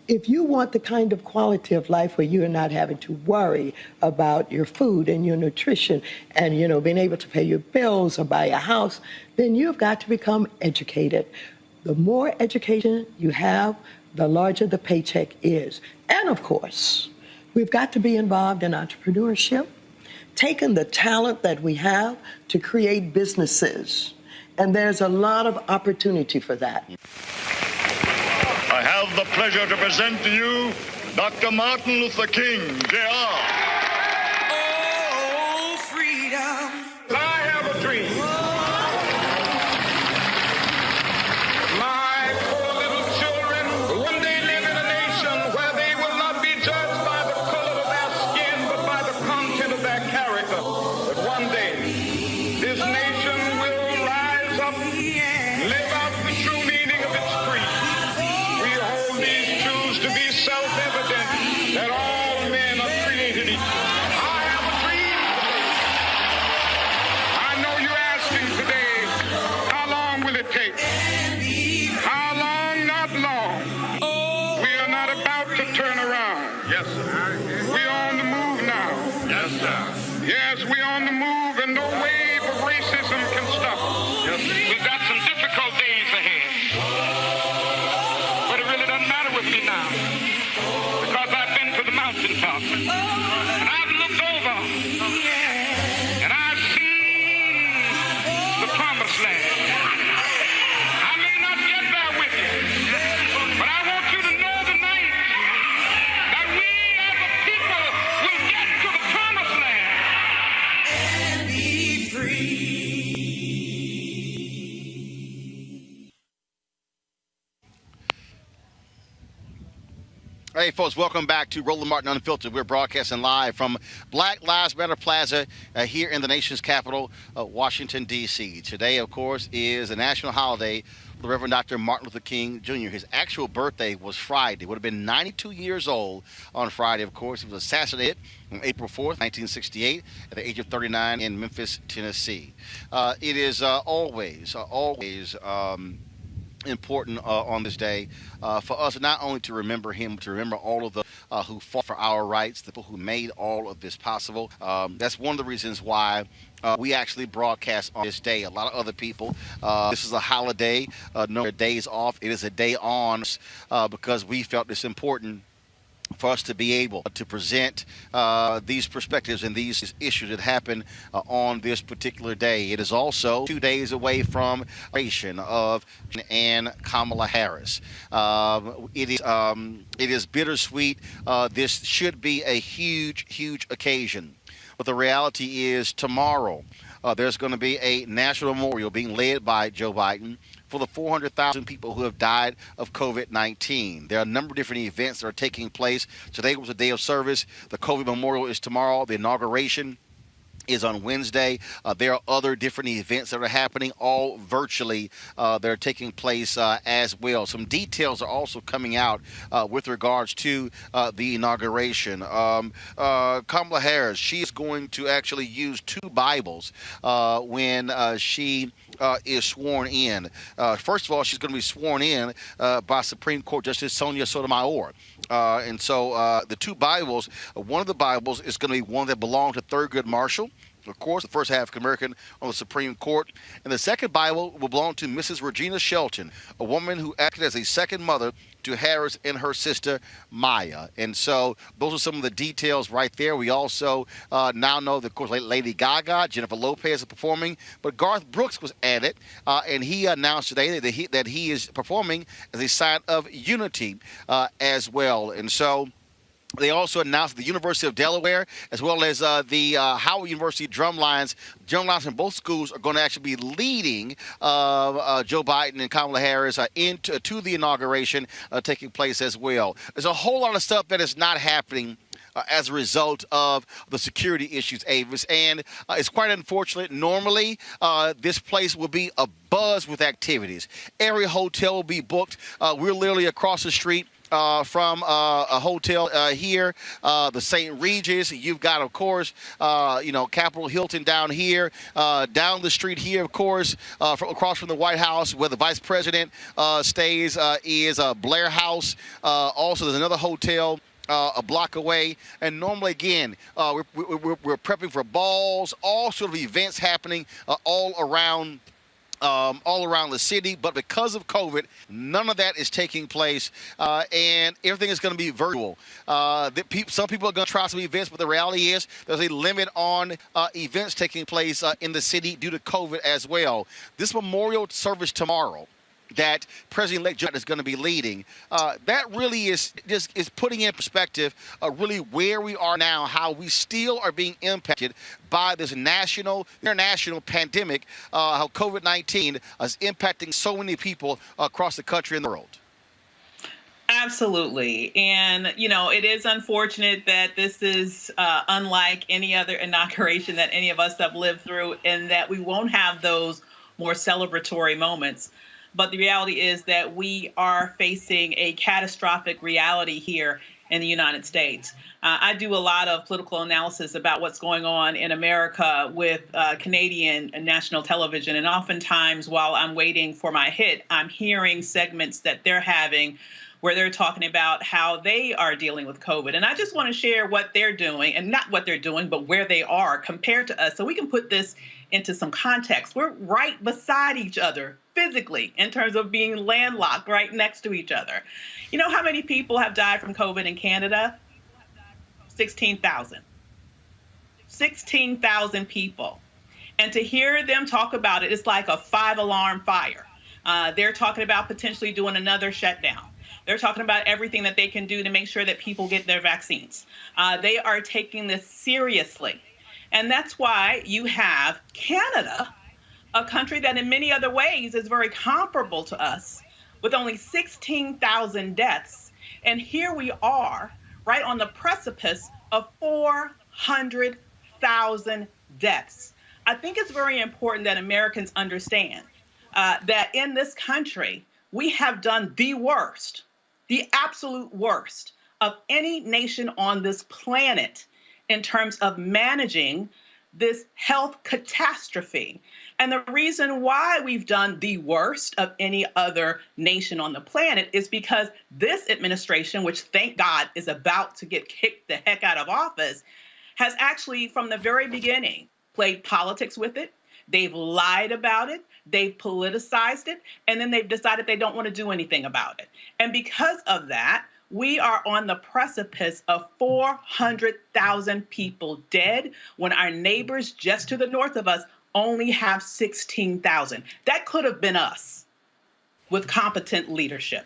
if you want the kind of quality of life where you're not having to worry about your food and your nutrition and, being able to pay your bills or buy a house, then you've got to become educated. The more education you have, the larger the paycheck is. And of course, we've got to be involved in entrepreneurship, taking the talent that we have to create businesses. And there's a lot of opportunity for that. I have the pleasure to present to you Dr. Martin Luther King, Jr. Oh, freedom. I have a dream. My poor little children will one day live in a nation where they will not be judged by the color of their skin, but by the content of their character. But one day, this nation will rise up, live out the true meaning of its creed. We hold these truths to be self-evident, that all men are created equal. I have a dream. I know you're asking today, how long will it take? How long? Not long. We are not about to turn around. Yes, sir. We're on the move now. Yes, sir. Yes, we're on the move, and no wave of racism can stop us. Yes, sir. We've got some difficult days ahead. But it really doesn't matter with me now, because I've been to the mountaintop, and I've looked over, and I've seen the promised land. I may not get there with you, but I want you to know tonight that we as a people will get to the promised land. And be free. Hey, folks, welcome back to Roland Martin Unfiltered. We're broadcasting live from Black Lives Matter Plaza here in the nation's capital, Washington, D.C. Today, of course, is a national holiday for the Reverend Dr. Martin Luther King, Jr. His actual birthday was Friday. Would have been 92 years old on Friday, of course. He was assassinated on April 4th, 1968, at the age of 39 in Memphis, Tennessee. It is always important on this day for us not only to remember him, but to remember all of the who fought for our rights, the people who made all of this possible. That's one of the reasons why we actually broadcast on this day. A lot of other people, this is a holiday, no days off. It is a day on because we felt it's important for us to be able to present these perspectives and these issues that happen on this particular day. It is also 2 days away from the inauguration of and Kamala Harris. It is bittersweet. This should be a huge occasion. But the reality is tomorrow there's going to be a national memorial being led by Joe Biden for the 400,000 people who have died of COVID-19. There are a number of different events that are taking place. Today was a day of service. The COVID memorial is tomorrow. The inauguration is on Wednesday. There are other different events that are happening, all virtually. They're taking place as well. Some details are also coming out with regards to the inauguration. Kamala Harris, she is going to actually use 2 Bibles when she is sworn in. First of all, she's going to be sworn in by Supreme Court Justice Sonia Sotomayor. And so the 2 Bibles, one of the Bibles is going to be one that belonged to Thurgood Marshall, of course, the first African American on the Supreme Court. And the second Bible will belong to Mrs. Regina Shelton, a woman who acted as a second mother to Harris and her sister Maya. And so those are some of the details right there. We also now know that, of course, Lady Gaga, Jennifer Lopez is performing, but Garth Brooks was added, and he announced today that he is performing as a sign of unity as well. And so they also announced the University of Delaware, as well as the Howard University drumlines from both schools are going to actually be leading Joe Biden and Kamala Harris to the inauguration taking place as well. There's a whole lot of stuff that is not happening as a result of the security issues, Avis, and it's quite unfortunate. Normally, this place will be a buzz with activities. Every hotel will be booked. We're literally across the street from a hotel here, the St. Regis. You've got, of course, Capitol Hilton down here. Down the street here, of course, across from the White House, where the Vice President stays, is Blair House. Also, there's another hotel a block away. And normally, again, we're prepping for balls, all sort of events happening all around the city, but because of COVID, none of that is taking place, and everything is going to be virtual. Some people are going to try some events, but the reality is there's a limit on events taking place in the city due to COVID as well. This memorial service tomorrow that President-elect Joe Biden is going to be leading, that really is putting in perspective really where we are now, how we still are being impacted by this international pandemic, how COVID-19 is impacting so many people across the country and the world. Absolutely. And, it is unfortunate that this is unlike any other inauguration that any of us have lived through, and that we won't have those more celebratory moments. But the reality is that we are facing a catastrophic reality here in the United States. I do a lot of political analysis about what's going on in America with Canadian national television. And oftentimes while I'm waiting for my hit, I'm hearing segments that they're having where they're talking about how they are dealing with COVID. And I just want to share what they're doing, and not what they're doing, but where they are compared to us, so we can put this into some context. We're right beside each other physically in terms of being landlocked right next to each other. You know how many people have died from COVID in Canada? 16,000. 16,000 people. And to hear them talk about it, it's like a 5-alarm fire. They're talking about potentially doing another shutdown. They're talking about everything that they can do to make sure that people get their vaccines. They are taking this seriously. And that's why you have Canada, a country that in many other ways is very comparable to us, with only 16,000 deaths. And here we are, right on the precipice of 400,000 deaths. I think it's very important that Americans understand that in this country, we have done the worst, the absolute worst of any nation on this planet in terms of managing this health catastrophe. And the reason why we've done the worst of any other nation on the planet is because this administration, which thank God is about to get kicked the heck out of office, has actually from the very beginning played politics with it. They've lied about it. They've politicized it. And then they've decided they don't want to do anything about it. And because of that, we are on the precipice of 400,000 people dead when our neighbors just to the north of us only have 16,000. That could have been us with competent leadership.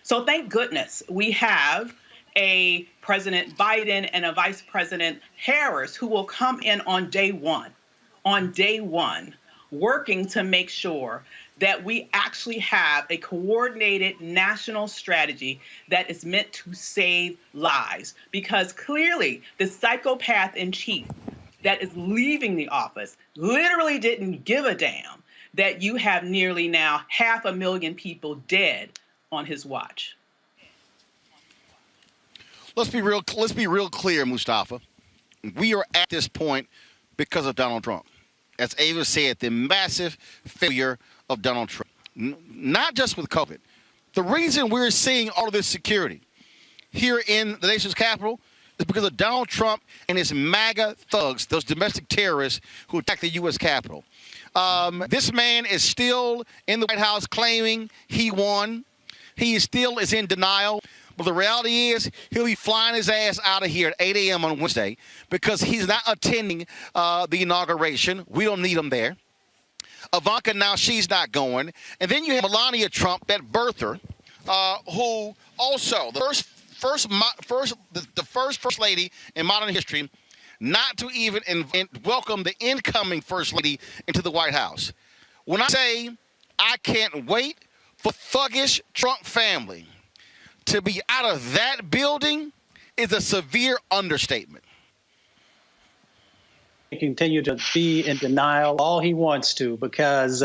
So thank goodness we have a President Biden and a Vice President Harris who will come in on day one, working to make sure that we actually have a coordinated national strategy that is meant to save lives. Because clearly the psychopath in chief that is leaving the office literally didn't give a damn that you have nearly now 500,000 people dead on his watch. Let's be real clear, Mustafa. We are at this point because of Donald Trump. As Ava said, the massive failure of Donald Trump. Not just with COVID. The reason we're seeing all of this security here in the nation's capital is because of Donald Trump and his MAGA thugs, those domestic terrorists who attacked the U.S. Capitol. This man is still in the White House claiming he won. He still is in denial. But the reality is he'll be flying his ass out of here at 8 a.m. on Wednesday because he's not attending the inauguration. We don't need him there. Ivanka, now she's not going. And then you have Melania Trump, that birther, who also, the first first lady in modern history not to even welcome the incoming first lady into the White House. When I say I can't wait for thuggish Trump family to be out of that building is a severe understatement. He continue to be in denial all he wants to because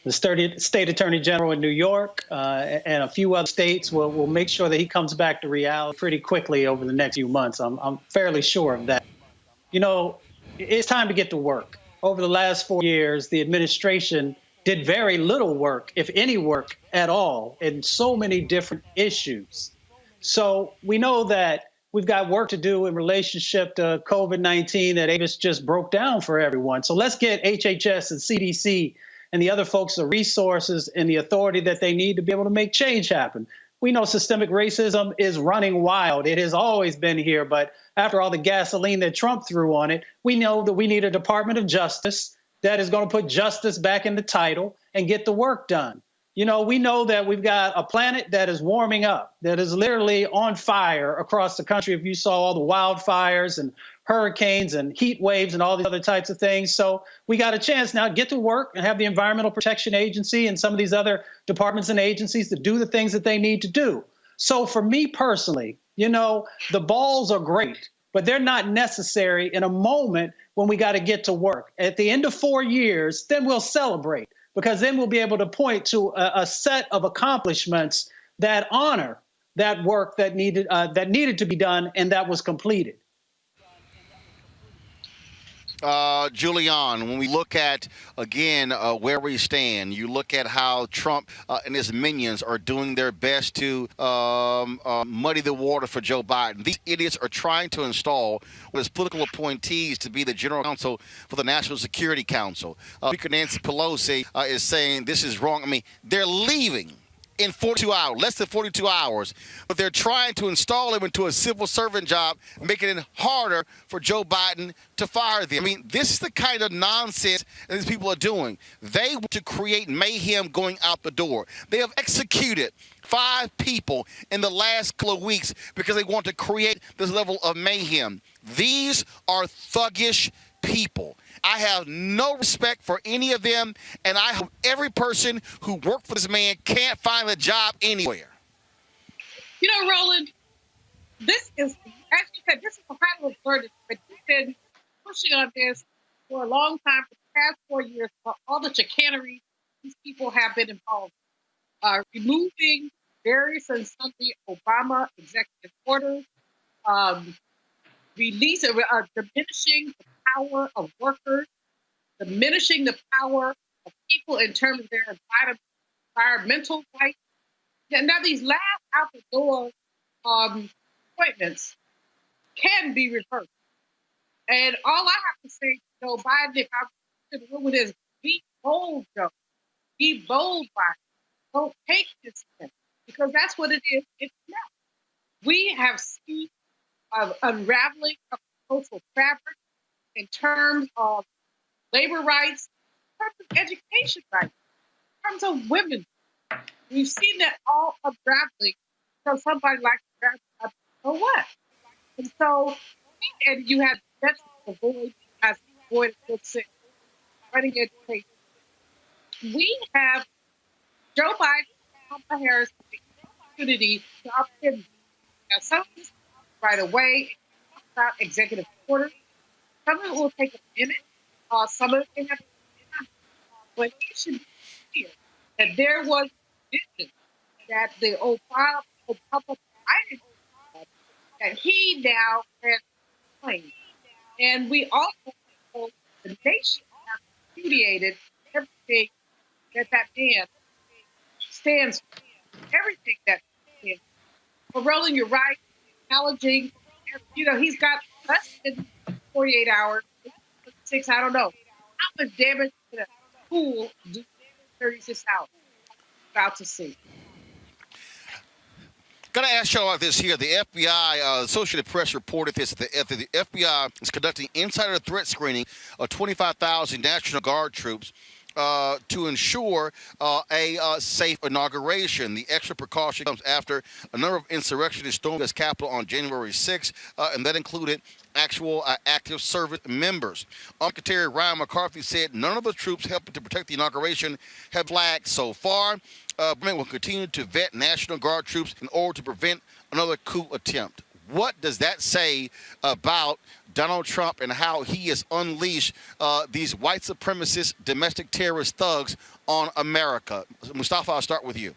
The state attorney general in New York and a few other states will make sure that he comes back to reality pretty quickly over the next few months. I'm fairly sure of that. You know, it's time to get to work. Over the last 4 years, the administration did very little work, if any work at all, in so many different issues. So we know that we've got work to do in relationship to COVID-19 that Avis just broke down for everyone. So let's get HHS and CDC and the other folks the resources and the authority that they need to be able to make change happen. We know systemic racism is running wild. It has always been here, but after all the gasoline that Trump threw on it, we know that we need a Department of Justice that is going to put justice back in the title and get the work done. You know, we know that we've got a planet that is warming up, that is literally on fire across the country. If you saw all the wildfires and hurricanes and heat waves and all these other types of things. So we got a chance now to get to work and have the Environmental Protection Agency and some of these other departments and agencies to do the things that they need to do. So for me personally, you know, the balls are great, but they're not necessary in a moment when we got to get to work. At the end of 4 years, then we'll celebrate, because then we'll be able to point to a set of accomplishments that honor that work that needed to be done and that was completed. Julian, when we look at, again, where we stand, you look at how Trump and his minions are doing their best to muddy the water for Joe Biden. These idiots are trying to install his political appointees to be the general counsel for the National Security Council. Speaker Nancy Pelosi is saying this is wrong. I mean, they're leaving in 42 hours, less than 42 hours, but they're trying to install him into a civil servant job, making it harder for Joe Biden to fire them. I mean, this is the kind of nonsense that these people are doing. They want to create mayhem going out the door. They have executed 5 people in the last couple of weeks because they want to create this level of mayhem. These are thuggish people. I have no respect for any of them, and I hope every person who worked for this man can't find a job anywhere. You know, Roland, this is, as you said, this is a highly burden, but you've been pushing on this for a long time, for the past 4 years, for all the chicanery these people have been involved in. Removing various and sundry Obama executive orders, diminishing the power of workers, diminishing the power of people in terms of their environmental rights. And now these last out the door appointments can be reversed. And all I have to say to Joe Biden, if I'm in the room with this, be bold, Joe. Be bold, Biden. Don't take this thing, because that's what it is. It's now. We have seen unraveling of social fabric in terms of labor rights, in terms of education rights, in terms of women. We've seen that all unraveling from somebody like that. So what? And so, and you have that's the void, as Boyd said, running education. We have Joe Biden, Kamala Harris, the opportunity to opportunity. Now, some of this right away, about executive orders. Some of it will take a minute. Some of it may have time. But it should be clear that there was a vision that the Obama Biden that he now has claimed. And we also know the nation has repudiated everything that man stands for, everything that he stands for. But Roland, you're right, acknowledging, you know, he's got less than 48 hours, 6, I don't know. How much damage can a pool do 36 hours? About to see. Got to ask y'all about this here. The FBI, Associated Press reported this. The FBI is conducting insider threat screening of 25,000 National Guard troops to ensure a safe inauguration. The extra precaution comes after a number of insurrectionists stormed this Capitol on January 6th, and that included actual active service members. Secretary Ryan McCarthy said none of the troops helping to protect the inauguration have flagged so far. Government will continue to vet National Guard troops in order to prevent another coup attempt. What does that say about Donald Trump and how he has unleashed these white supremacist domestic terrorist thugs on America? Mustafa, I'll start with you.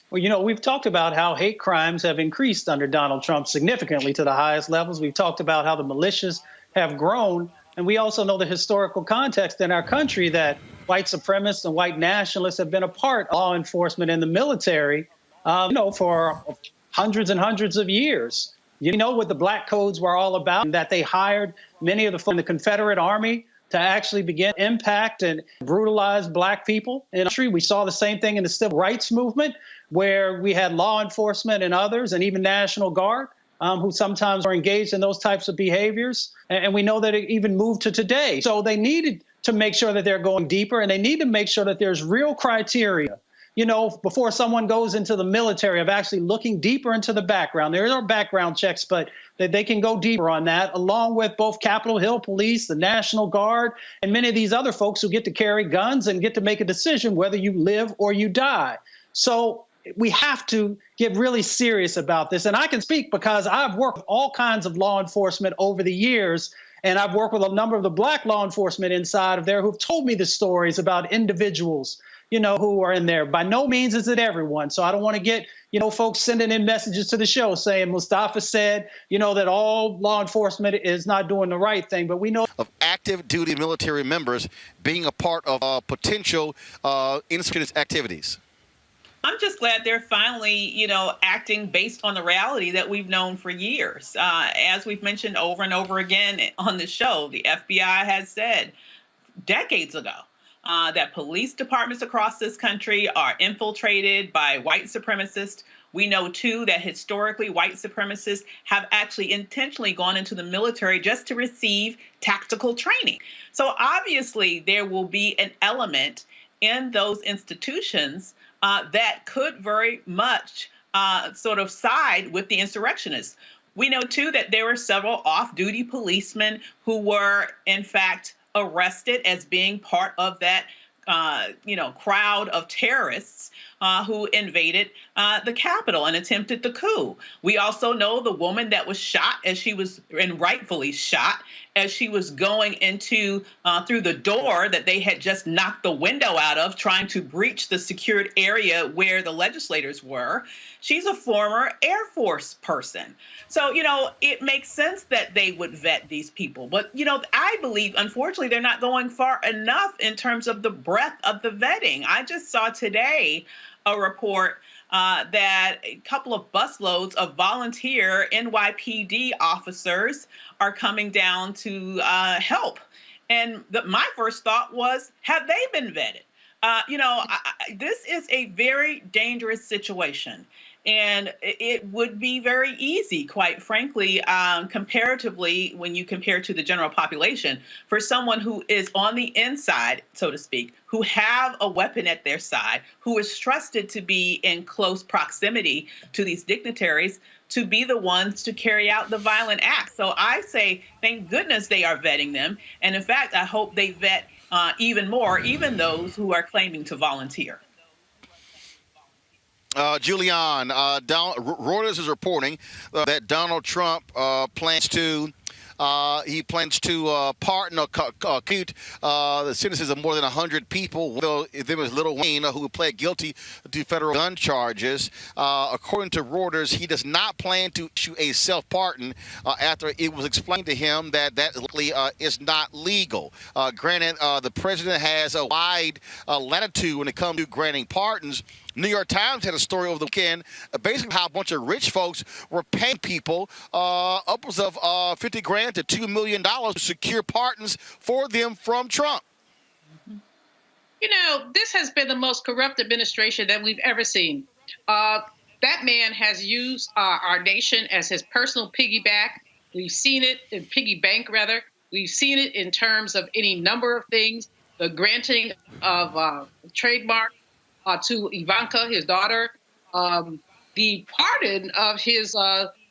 Well, we've talked about how hate crimes have increased under Donald Trump significantly to the highest levels. We've talked about how the militias have grown. And we also know the historical context in our country that white supremacists and white nationalists have been a part of law enforcement and the military, for hundreds and hundreds of years. You know what the black codes were all about, and that they hired many of the from the Confederate Army to actually begin impact and brutalize black people in the country. We saw the same thing in the civil rights movement, where we had law enforcement and others, and even National Guard, who sometimes are engaged in those types of behaviors. And we know that it even moved to today. So they needed to make sure that they're going deeper, and they need to make sure that there's real criteria, before someone goes into the military, of actually looking deeper into the background. There are background checks, but that they can go deeper on that, along with both Capitol Hill Police, the National Guard, and many of these other folks who get to carry guns and get to make a decision whether you live or you die. So we have to get really serious about this. And I can speak because I've worked with all kinds of law enforcement over the years, and I've worked with a number of the black law enforcement inside of there who've told me the stories about individuals, who are in there. By no means is it everyone. So I don't want to get, folks sending in messages to the show saying Mustafa said, that all law enforcement is not doing the right thing. But we know of active duty military members being a part of potential insurgent activities. I'm just glad they're finally, acting based on the reality that we've known for years. As we've mentioned over and over again on the show, the FBI has said decades ago that police departments across this country are infiltrated by white supremacists. We know, too, that historically white supremacists have actually intentionally gone into the military just to receive tactical training. So obviously there will be an element in those institutions that could very much sort of side with the insurrectionists. We know, too, that there were several off-duty policemen who were, in fact, arrested as being part of that, crowd of terrorists who invaded the Capitol and attempted the coup. We also know the woman that was shot and rightfully shot as she was going into through the door that they had just knocked the window out of, trying to breach the secured area where the legislators were. She's a former Air Force person. So, it makes sense that they would vet these people. But, I believe, unfortunately, they're not going far enough in terms of the breadth of the vetting. I just saw today a report that a couple of busloads of volunteer NYPD officers are coming down to help. And my first thought was, have they been vetted? This is a very dangerous situation. And it would be very easy, quite frankly, comparatively, when you compare to the general population, for someone who is on the inside, so to speak, who have a weapon at their side, who is trusted to be in close proximity to these dignitaries, to be the ones to carry out the violent acts. So I say, thank goodness they are vetting them. And in fact, I hope they vet even more, even those who are claiming to volunteer. Julian, Reuters is reporting that Donald Trump plans to pardon or compute the sentences of more than 100 people. There was Lil Wayne, who pled guilty to federal gun charges. According to Reuters, he does not plan to issue a self-pardon after it was explained to him that is not legal. Granted, the president has a wide latitude when it comes to granting pardons. New York Times had a story over the weekend, basically how a bunch of rich folks were paying people upwards of $50,000 to $2 million to secure pardons for them from Trump. This has been the most corrupt administration that we've ever seen. That man has used our nation as his personal piggyback. We've seen it in piggy bank, rather. We've seen it in terms of any number of things, the granting of trademark to Ivanka, his daughter, the pardon of his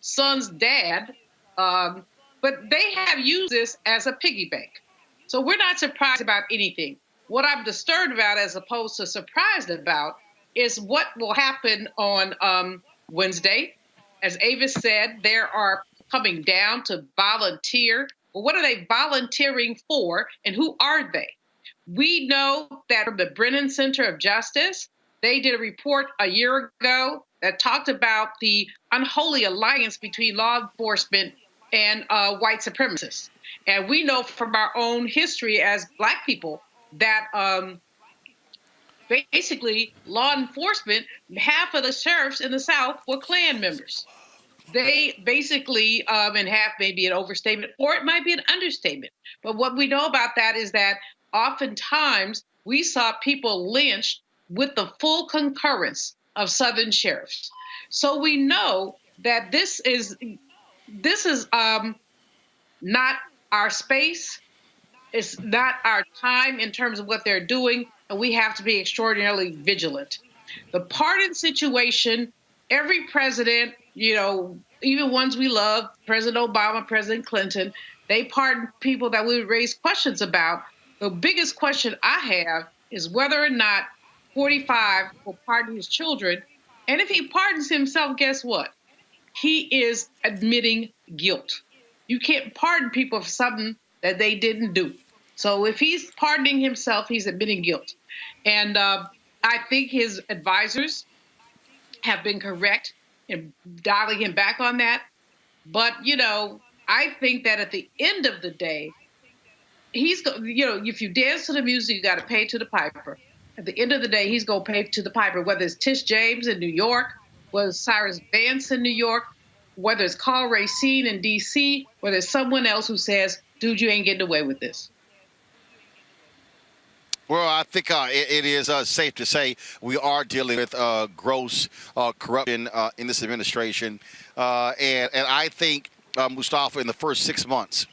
son's dad, but they have used this as a piggy bank. So we're not surprised about anything. What I'm disturbed about, as opposed to surprised about, is what will happen on Wednesday as Avis said, there are coming down to volunteer. Well, what are they volunteering for, and who are they? We know that from the Brennan Center of Justice, they did a report a year ago that talked about the unholy alliance between law enforcement and white supremacists. And we know from our own history as Black people that basically law enforcement, half of the sheriffs in the South were Klan members. They basically, and half may be an overstatement, or it might be an understatement. But what we know about that is that oftentimes we saw people lynched with the full concurrence of Southern sheriffs. So we know that this is not our space. It's not our time in terms of what they're doing, and we have to be extraordinarily vigilant. The pardon situation, every president, even ones we love, President Obama, President Clinton, they pardon people that we would raise questions about. The biggest question I have is whether or not 45 will pardon his children. And if he pardons himself, guess what? He is admitting guilt. You can't pardon people for something that they didn't do. So if he's pardoning himself, he's admitting guilt. And I think his advisors have been correct in dialing him back on that. But, I think that at the end of the day, if you dance to the music, you got to pay to the piper. At the end of the day, he's going to pay to the piper, whether it's Tish James in New York, whether it's Cyrus Vance in New York, whether it's Carl Racine in D.C., whether it's someone else who says, dude, you ain't getting away with this. Well, I think it is safe to say we are dealing with gross corruption in this administration. And I think, Mustafa, in the first 6 months,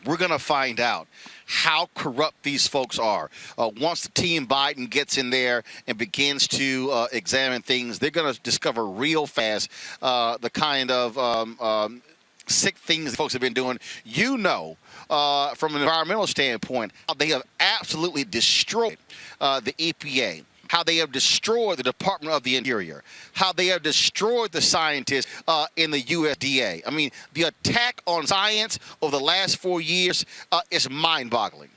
we're going to find out how corrupt these folks are. Once the team Biden gets in there and begins to examine things, they're going to discover real fast the kind of sick things folks have been doing. From an environmental standpoint, how they have absolutely destroyed the EPA, how they have destroyed the Department of the Interior, how they have destroyed the scientists in the USDA. I mean, the attack on science over the last 4 years is mind-boggling.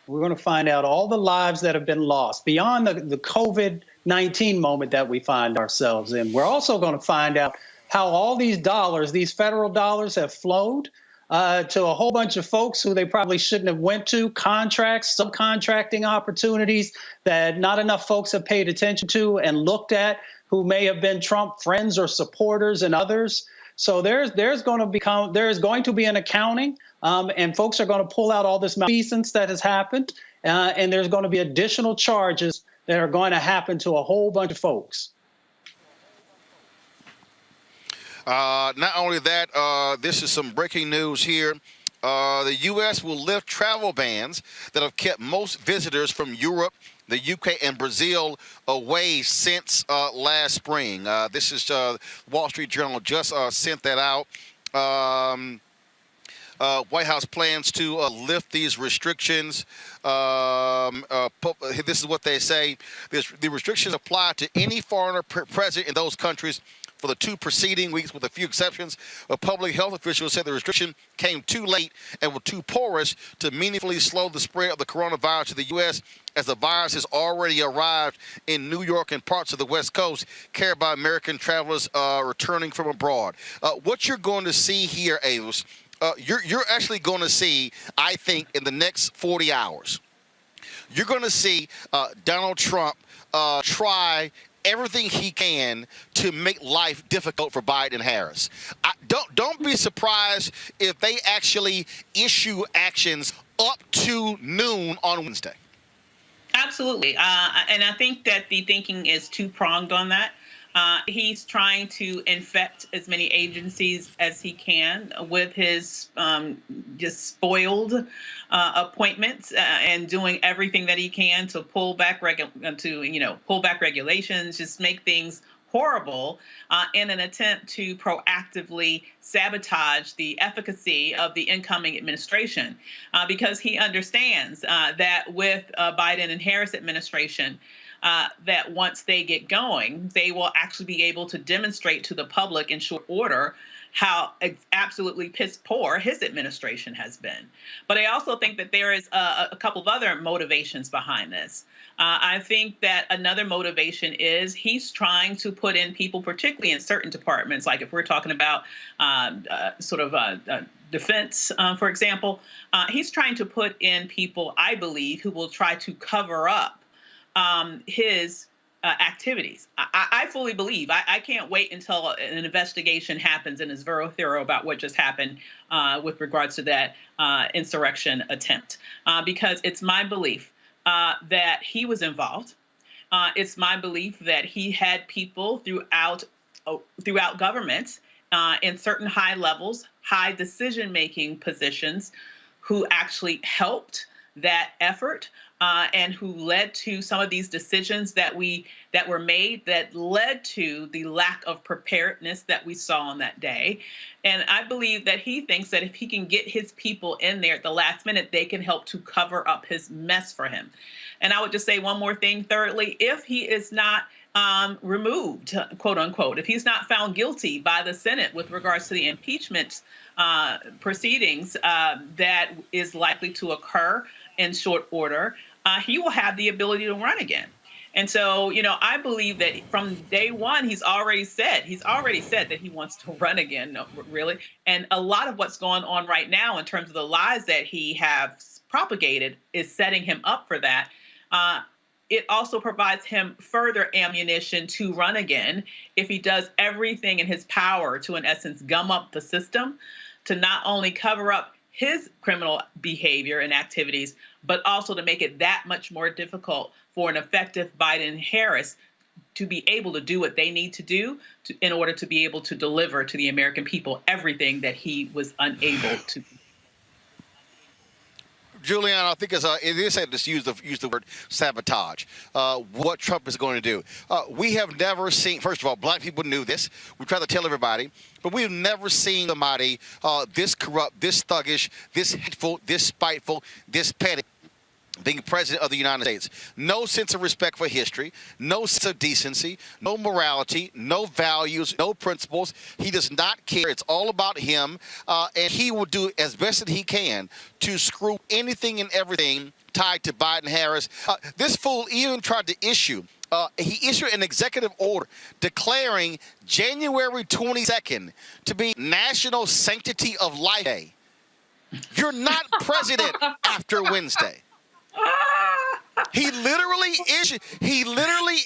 We're going to find out all the lives that have been lost beyond the COVID-19 moment that we find ourselves in. We're also going to find out how all these dollars, these federal dollars, have flowed to a whole bunch of folks who they probably shouldn't have went to, contracts, subcontracting opportunities that not enough folks have paid attention to and looked at, who may have been Trump friends or supporters and others. So there's going to be an accounting, and folks are going to pull out all this malfeasance that has happened, and there's going to be additional charges that are going to happen to a whole bunch of folks. Not only that, this is some breaking news here. The U.S. will lift travel bans that have kept most visitors from Europe, the UK, and Brazil away since last spring. This is Wall Street Journal just sent that out. White House plans to lift these restrictions. This is what they say. The restrictions apply to any foreigner present in those countries for the 2 preceding weeks, with a few exceptions. Public health officials said the restriction came too late and were too porous to meaningfully slow the spread of the coronavirus to the U.S., as the virus has already arrived in New York and parts of the West Coast, carried by American travelers returning from abroad. What you're going to see here, Avis, you're actually going to see, I think, in the next 40 hours, you're going to see Donald Trump try everything he can to make life difficult for Biden and Harris. Don't be surprised if they actually issue actions up to noon on Wednesday. Absolutely. And I think that the thinking is two-pronged on that. He's trying to infect as many agencies as he can with his just spoiled appointments and doing everything that he can to pull back regulations, just make things horrible in an attempt to proactively sabotage the efficacy of the incoming administration, because he understands that with Biden and Harris administration, that once they get going, they will actually be able to demonstrate to the public in short order how absolutely piss poor his administration has been. But I also think that there is a couple of other motivations behind this. I think that another motivation is he's trying to put in people, particularly in certain departments, like if we're talking about defense, for example, he's trying to put in people, I believe, who will try to cover up his activities. I fully believe. I can't wait until an investigation happens and is very thorough about what just happened with regards to that insurrection attempt, because it's my belief that he was involved. It's my belief that he had people throughout government in certain high levels, high decision-making positions, who actually helped that effort and who led to some of these decisions that were made that led to the lack of preparedness that we saw on that day. And I believe that he thinks that if he can get his people in there at the last minute, they can help to cover up his mess for him. And I would just say one more thing. Thirdly, if he is not removed, quote unquote, if he's not found guilty by the Senate with regards to the impeachment proceedings that is likely to occur in short order, he will have the ability to run again. And so, I believe that from day one, he's already said that he wants to run again, really. And a lot of what's going on right now in terms of the lies that he has propagated is setting him up for that. It also provides him further ammunition to run again if he does everything in his power to, in essence, gum up the system, to not only cover up his criminal behavior and activities, but also to make it that much more difficult for an effective Biden-Harris to be able to do what they need to do in order to be able to deliver to the American people everything that he was unable to. Juliana, I think it is said to use the word sabotage. What Trump is going to do. We have never seen, first of all, black people knew this. We try to tell everybody, but we've never seen somebody this corrupt, this thuggish, this hateful, this spiteful, this petty being president of the United States. No sense of respect for history, no sense of decency, no morality, no values, no principles. He does not care. It's all about him, and he will do as best as he can to screw anything and everything tied to Biden-Harris. This fool even tried to he issued an executive order declaring January 22nd to be National Sanctity of Life Day. You're not president after Wednesday. He literally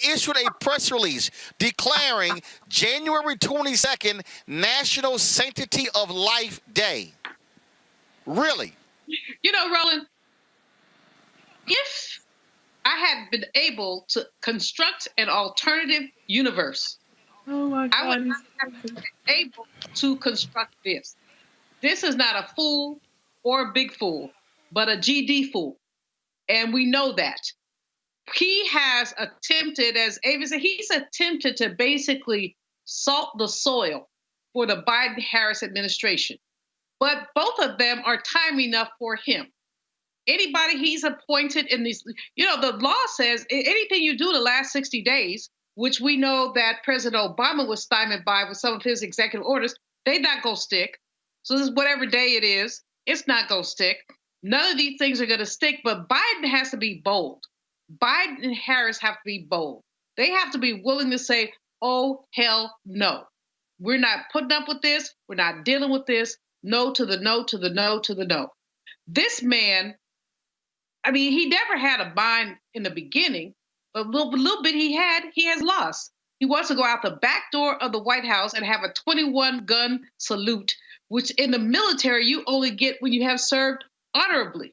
issued a press release declaring January 22nd National Sanctity of Life Day. Really? Roland, if I had been able to construct an alternative universe, I would not have been able to construct this. This is not a fool or a big fool, but a GD fool. And we know that. He has attempted, as Ava said, he's attempted to basically salt the soil for the Biden-Harris administration. But both of them are time enough for him. Anybody he's appointed in these, the law says anything you do the last 60 days, which we know that President Obama was stymied by with some of his executive orders, they not going to stick. So this is whatever day it is, it's not going to stick. None of these things are going to stick, but Biden has to be bold. Biden and Harris have to be bold. They have to be willing to say, oh, hell no. We're not putting up with this. We're not dealing with this. No to the no, to the no, to the no. This man, he never had a mind in the beginning, but a little bit he has lost. He wants to go out the back door of the White House and have a 21-gun salute, which in the military you only get when you have served honorably.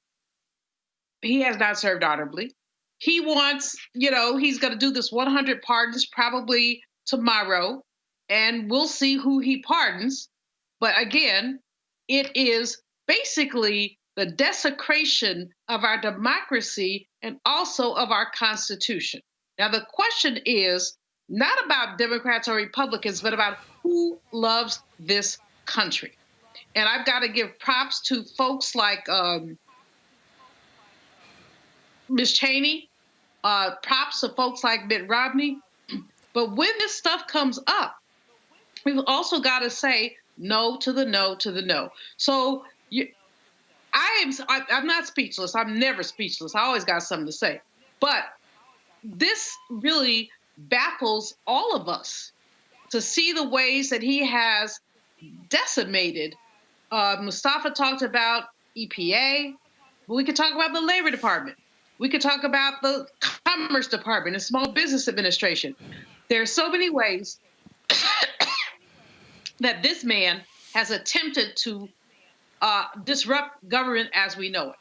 He has not served honorably. He wants, he's going to do this 100 pardons probably tomorrow, and we'll see who he pardons. But again, it is basically the desecration of our democracy and also of our Constitution. Now, the question is not about Democrats or Republicans, but about who loves this country. And I've got to give props to folks like Ms. Cheney Props to folks like Mitt Romney. But when this stuff comes up, we've also got to say no to the no to the no. So I'm not speechless. I'm never speechless. I always got something to say. But this really baffles all of us to see the ways that he has decimated. Mustafa talked about EPA, but we could talk about the Labor Department. We could talk about the Commerce Department and Small Business Administration. There are so many ways that this man has attempted to disrupt government as we know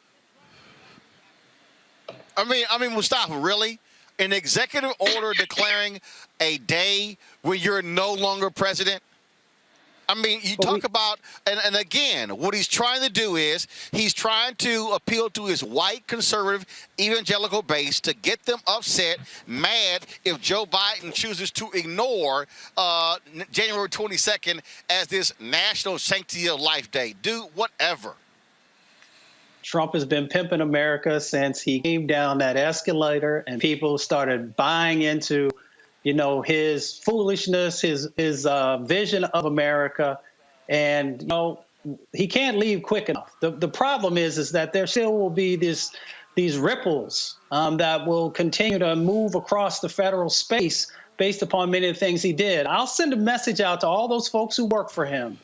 it. I mean, Mustafa, really? An executive order declaring a day when you're no longer president? I mean, you talk about, and again, what he's trying to do is he's trying to appeal to his white conservative evangelical base to get them upset, mad if Joe Biden chooses to ignore January 22nd as this National Sanctity of Life Day. Do whatever. Trump has been pimping America since he came down that escalator and people started buying into, you know, his foolishness, his vision of America. And, you know, he can't leave quick enough. The problem is that there still will be these ripples that will continue to move across the federal space based upon many of the things he did. I'll send a message out to all those folks who work for him.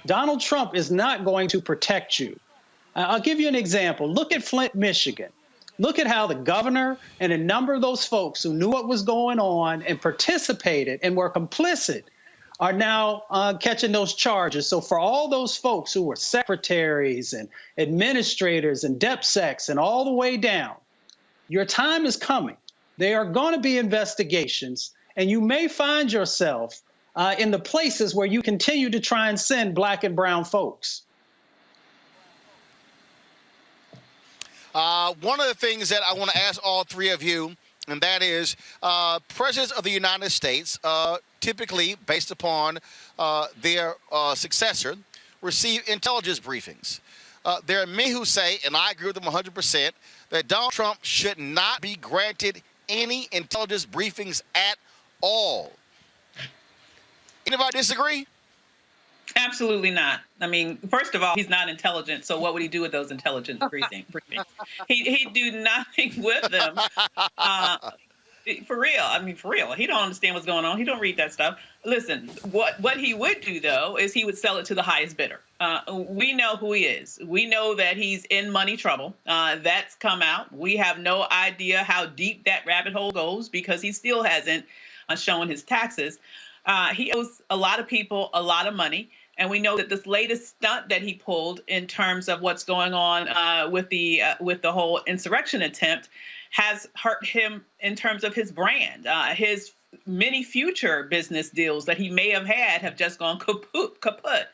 Donald Trump is not going to protect you. I'll give you an example. Look at Flint, Michigan. Look at how the governor and a number of those folks who knew what was going on and participated and were complicit are now catching those charges. So for all those folks who were secretaries and administrators and DepSecs and all the way down, your time is coming. There are going to be investigations, and you may find yourself in the places where you continue to try and send black and brown folks. One of the things that I want to ask all three of you, and that is presidents of the United States, typically based upon their successor, receive intelligence briefings. There are many who say, and I agree with them 100%, that Donald Trump should not be granted any intelligence briefings at all. Anybody disagree? Absolutely not. I mean, first of all, he's not intelligent, so what would he do with those intelligence briefings? He'd do nothing with them. For real. I mean, for real. He don't understand what's going on. He don't read that stuff. Listen, what he would do, though, is he would sell it to the highest bidder. We know who he is. We know that he's in money trouble. That's come out. We have no idea how deep that rabbit hole goes because he still hasn't shown his taxes. He owes a lot of people a lot of money. And we know that this latest stunt that he pulled in terms of what's going on with the whole insurrection attempt has hurt him in terms of his brand. His many future business deals that he may have had have just gone kaput.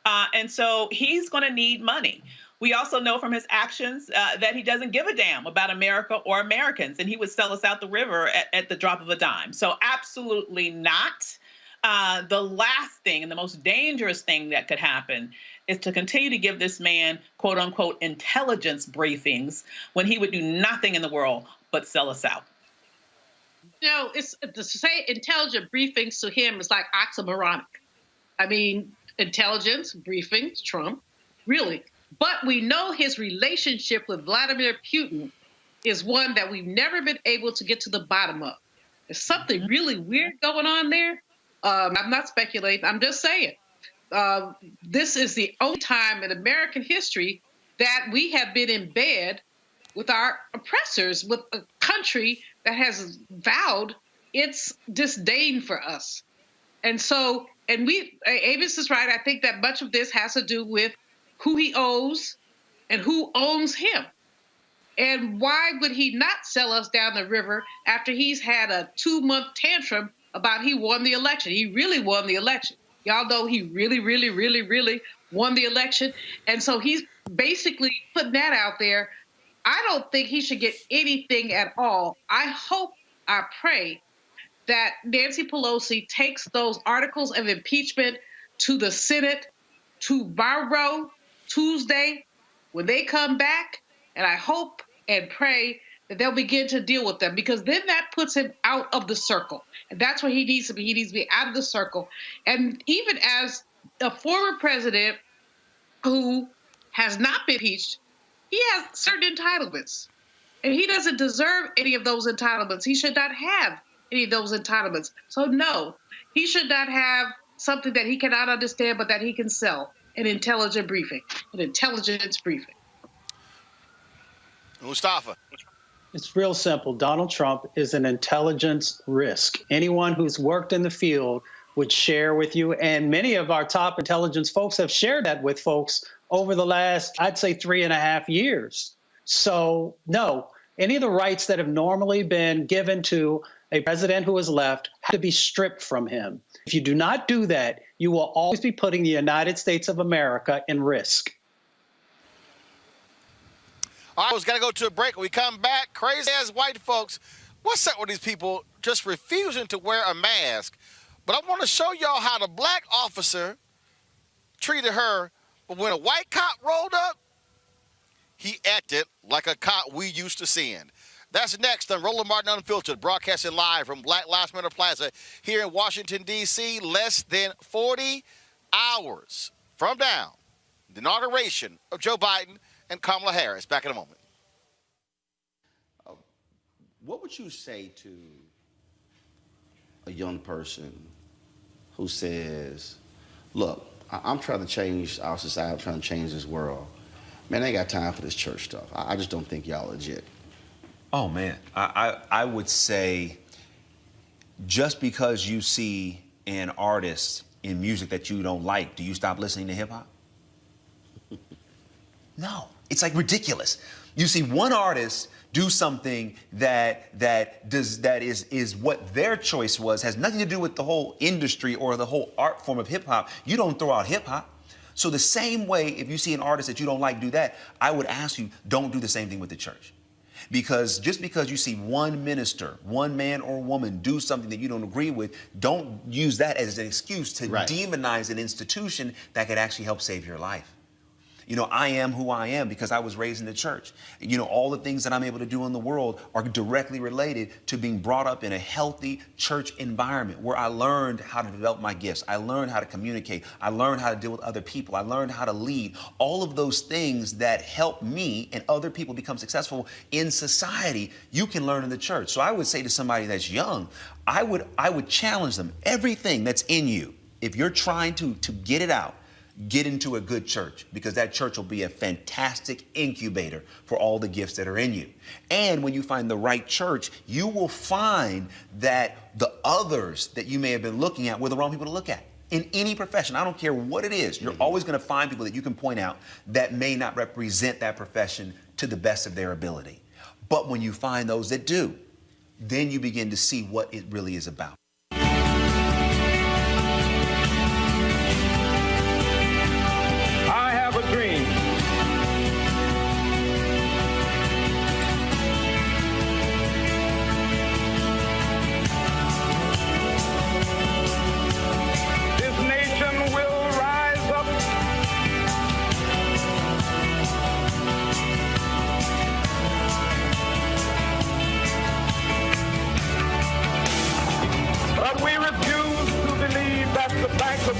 And so he's going to need money. We also know from his actions that he doesn't give a damn about America or Americans, and he would sell us out the river at the drop of a dime. So absolutely not. The last thing and the most dangerous thing that could happen is to continue to give this man, quote unquote, intelligence briefings when he would do nothing in the world but sell us out. You know, it's to say intelligent briefings to him is like oxymoronic. I mean, intelligence briefings, Trump, really. But we know his relationship with Vladimir Putin is one that we've never been able to get to the bottom of. There's something really weird going on there. I'm not speculating. I'm just saying. This is the only time in American history that we have been in bed with our oppressors, with a country that has vowed its disdain for us. And so, Avis is right. I think that much of this has to do with who he owes and who owns him. And why would he not sell us down the river after he's had a 2-month tantrum about he won the election? He really won the election. Y'all know he really, really, really, really won the election. And so he's basically putting that out there. I don't think he should get anything at all. I hope, I pray that Nancy Pelosi takes those articles of impeachment to the Senate tomorrow, Tuesday, when they come back. And I hope and pray that they'll begin to deal with them, because then that puts him out of the circle. And that's where he needs to be. He needs to be out of the circle. And even as a former president who has not been impeached, he has certain entitlements. And he doesn't deserve any of those entitlements. He should not have any of those entitlements. So no, he should not have something that he cannot understand, but that he can sell: an intelligence briefing. Mustafa. It's real simple. Donald Trump is an intelligence risk. Anyone who's worked in the field would share with you, and many of our top intelligence folks have shared that with folks over the last, I'd say, 3.5 years. So no, any of the rights that have normally been given to a president who has left have to be stripped from him. If you do not do that, you will always be putting the United States of America in risk. All right, we've got to go to a break. When we come back, crazy-ass white folks, what's up with these people just refusing to wear a mask? But I want to show y'all how the black officer treated her, but when a white cop rolled up, he acted like a cop we used to seeing. That's next on Roland Martin Unfiltered, broadcasting live from Black Lives Matter Plaza here in Washington, D.C., less than 40 hours from now, the inauguration of Joe Biden and Kamala Harris. Back in a moment. What would you say to a young person who says, look, I'm trying to change our society, I'm trying to change this world. Man, I ain't got time for this church stuff. I just don't think y'all legit. Oh, man. I would say just because you see an artist in music that you don't like, do you stop listening to hip hop? No. It's like ridiculous. You see one artist do something that is what their choice was, has nothing to do with the whole industry or the whole art form of hip hop. You don't throw out hip hop. So the same way, if you see an artist that you don't like do that, I would ask you, don't do the same thing with the church. Because just because you see one minister, one man or woman do something that you don't agree with, don't use that as an excuse to demonize an institution that could actually help save your life. You know, I am who I am because I was raised in the church. You know, all the things that I'm able to do in the world are directly related to being brought up in a healthy church environment where I learned how to develop my gifts. I learned how to communicate. I learned how to deal with other people. I learned how to lead. All of those things that help me and other people become successful in society, you can learn in the church. So I would say to somebody that's young, I would challenge them. Everything that's in you, if you're trying to get it out, get into a good church, because that church will be a fantastic incubator for all the gifts that are in you. And when you find the right church, you will find that the others that you may have been looking at were the wrong people to look at. In any profession, I don't care what it is, you're always going to find people that you can point out that may not represent that profession to the best of their ability. But when you find those that do, then you begin to see what it really is about.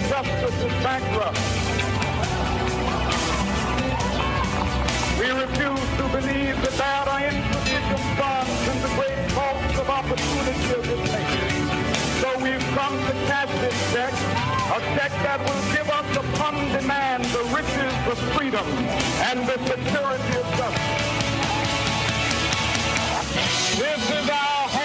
Justice is bankrupt. We refuse to believe that there are insufficient funds in the great vaults of opportunity of this nation. So we've come to cash this check, a check that will give us upon demand the riches, the freedom, and the security of justice. This is our home.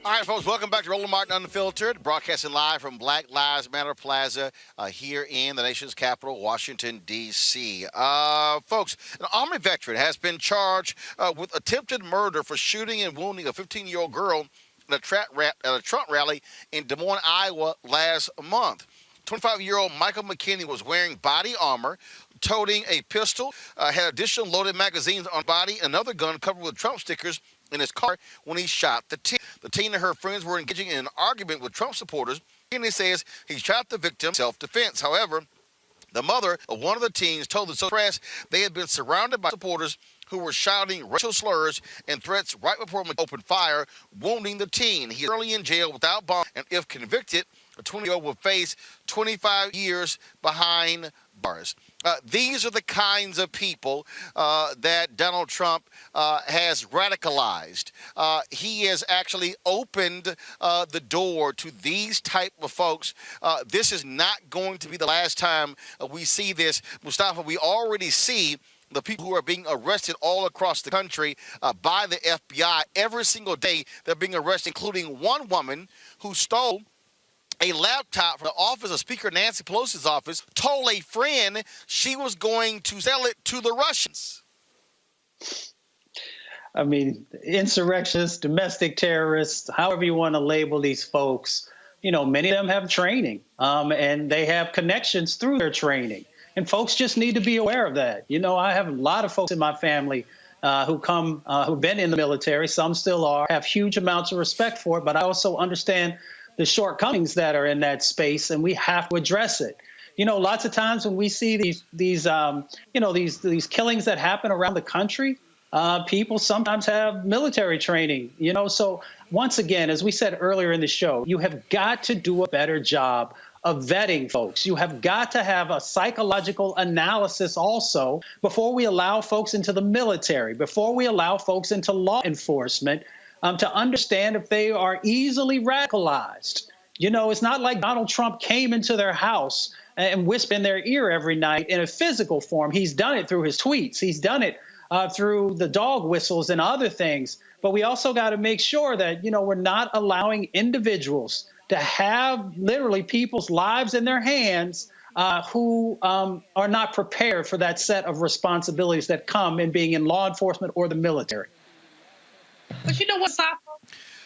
All right, folks, welcome back to Roland Martin Unfiltered, broadcasting live from Black Lives Matter Plaza here in the nation's capital, Washington, D.C. Folks, an Army veteran has been charged with attempted murder for shooting and wounding a 15-year-old girl at a Trump rally in Des Moines, Iowa last month. 25-year-old Michael McKinney was wearing body armor, toting a pistol, had additional loaded magazines on body, another gun covered with Trump stickers in his car when he shot the teen. The teen and her friends were engaging in an argument with Trump supporters. McKinney says he shot the victim in self-defense. However, the mother of one of the teens told the Associated Press they had been surrounded by supporters who were shouting racial slurs and threats right before McKinney opened fire, wounding the teen. He is currently in jail without bond, and if convicted, a 20-year-old will face 25 years behind bars. These are the kinds of people that Donald Trump has radicalized. He has actually opened the door to these type of folks. This is not going to be the last time we see this. Mustafa, we already see the people who are being arrested all across the country by the FBI. Every single day they're being arrested, including one woman who stole a laptop from the office of Speaker Nancy Pelosi's office, told a friend she was going to sell it to the Russians. I mean, insurrectionists, domestic terrorists, however you want to label these folks, you know, many of them have training and they have connections through their training. And folks just need to be aware of that. You know, I have a lot of folks in my family who've been in the military. Some still are, have huge amounts of respect for it. But I also understand the shortcomings that are in that space, and we have to address it. You know, lots of times when we see these killings that happen around the country, people sometimes have military training. You know, so once again, as we said earlier in the show, you have got to do a better job of vetting folks. You have got to have a psychological analysis also before we allow folks into the military, before we allow folks into law enforcement, to understand if they are easily radicalized. You know, it's not like Donald Trump came into their house and whispered in their ear every night in a physical form. He's done it through his tweets. He's done it through the dog whistles and other things. But we also got to make sure that, you know, we're not allowing individuals to have literally people's lives in their hands who are not prepared for that set of responsibilities that come in being in law enforcement or the military. But you know what, Safa?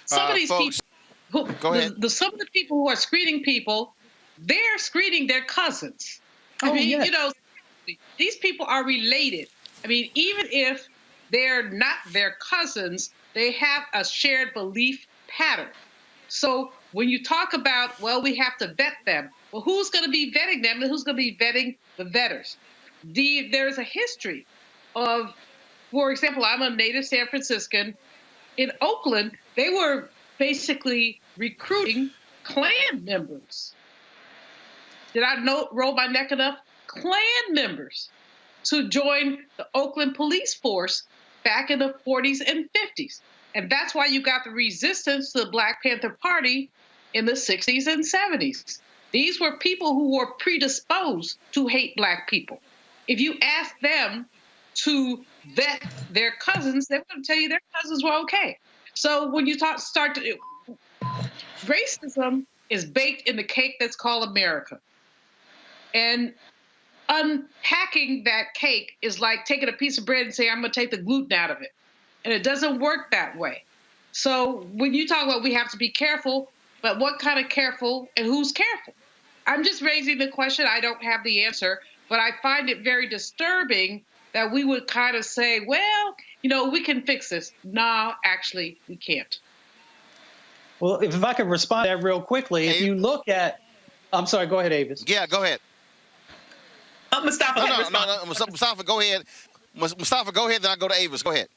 Some of these folks, people, some of the people who are screening people, they're screening their cousins. I mean, you know, these people are related. I mean, even if they're not their cousins, they have a shared belief pattern. So when you talk about, well, we have to vet them, well, who's going to be vetting them and who's going to be vetting the vetters? There's a history of, for example, I'm a native San Franciscan. In Oakland, they were basically recruiting Klan members. Did I roll my neck enough? Klan members to join the Oakland police force back in the 40s and 50s. And that's why you got the resistance to the Black Panther Party in the 60s and 70s. These were people who were predisposed to hate Black people. If you ask them to vet their cousins, they're going to tell you their cousins were okay. So when you racism is baked in the cake that's called America. And unpacking that cake is like taking a piece of bread and saying, I'm going to take the gluten out of it. And it doesn't work that way. So when you talk about we have to be careful, but what kind of careful and who's careful? I'm just raising the question. I don't have the answer, but I find it very disturbing that we would kind of say, well, you know, we can fix this. No, actually, we can't. Well, if I could respond to that real quickly, if you look at, I'm sorry, go ahead, Avis. Yeah, go ahead. Mustafa, no, Mustafa, go ahead. Mustafa, go ahead, then I'll go to Avis. Go ahead.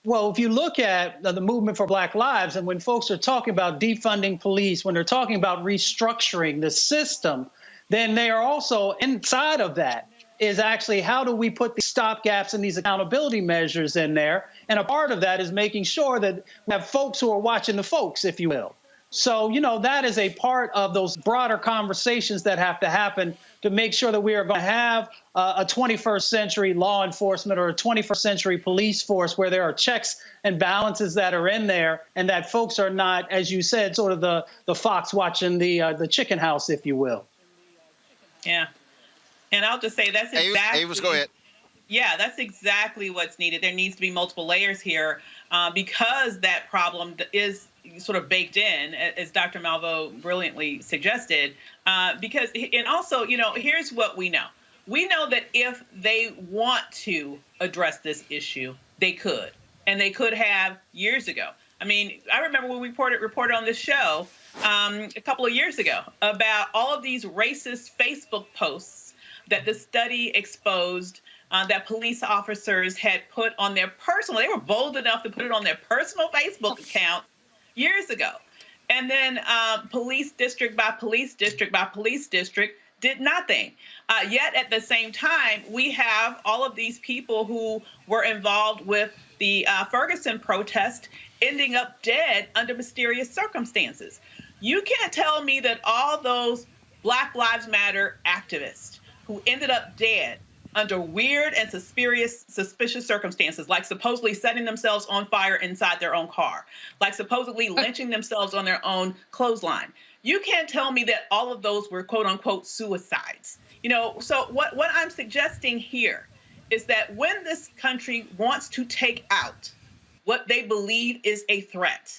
Well, if you look at the movement for Black Lives, and when folks are talking about defunding police, when they're talking about restructuring the system, then they are also inside of that is actually how do we put these stopgaps and these accountability measures in there? And a part of that is making sure that we have folks who are watching the folks, if you will. So, you know, that is a part of those broader conversations that have to happen to make sure that we are going to have a 21st century law enforcement or a 21st century police force where there are checks and balances that are in there and that folks are not, as you said, sort of the fox watching the chicken house, if you will. Yeah. And I'll just say that's exactly. Avis, go ahead. Yeah, that's exactly what's needed. There needs to be multiple layers here because that problem is sort of baked in, as Dr. Malvo brilliantly suggested. And also, here's what we know. We know that if they want to address this issue, they could, and they could have years ago. I mean, I remember when we reported on this show a couple of years ago about all of these racist Facebook posts that the study exposed that police officers had put on their personal, they were bold enough to put it on their personal Facebook account years ago. And then police district by police district by police district did nothing. Yet at the same time, we have all of these people who were involved with the Ferguson protest ending up dead under mysterious circumstances. You can't tell me that all those Black Lives Matter activists who ended up dead under weird and suspicious circumstances, like supposedly setting themselves on fire inside their own car, like supposedly lynching themselves on their own clothesline. You can't tell me that all of those were quote unquote suicides. So what I'm suggesting here is that when this country wants to take out what they believe is a threat,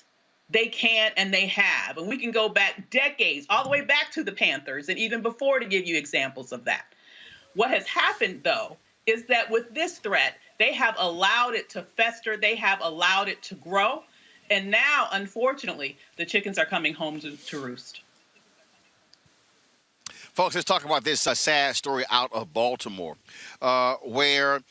they can and they have. And we can go back decades, all the way back to the Panthers and even before, to give you examples of that. What has happened, though, is that with this threat, they have allowed it to fester. They have allowed it to grow. And now, unfortunately, the chickens are coming home to roost. Folks, let's talk about this sad story out of Baltimore, where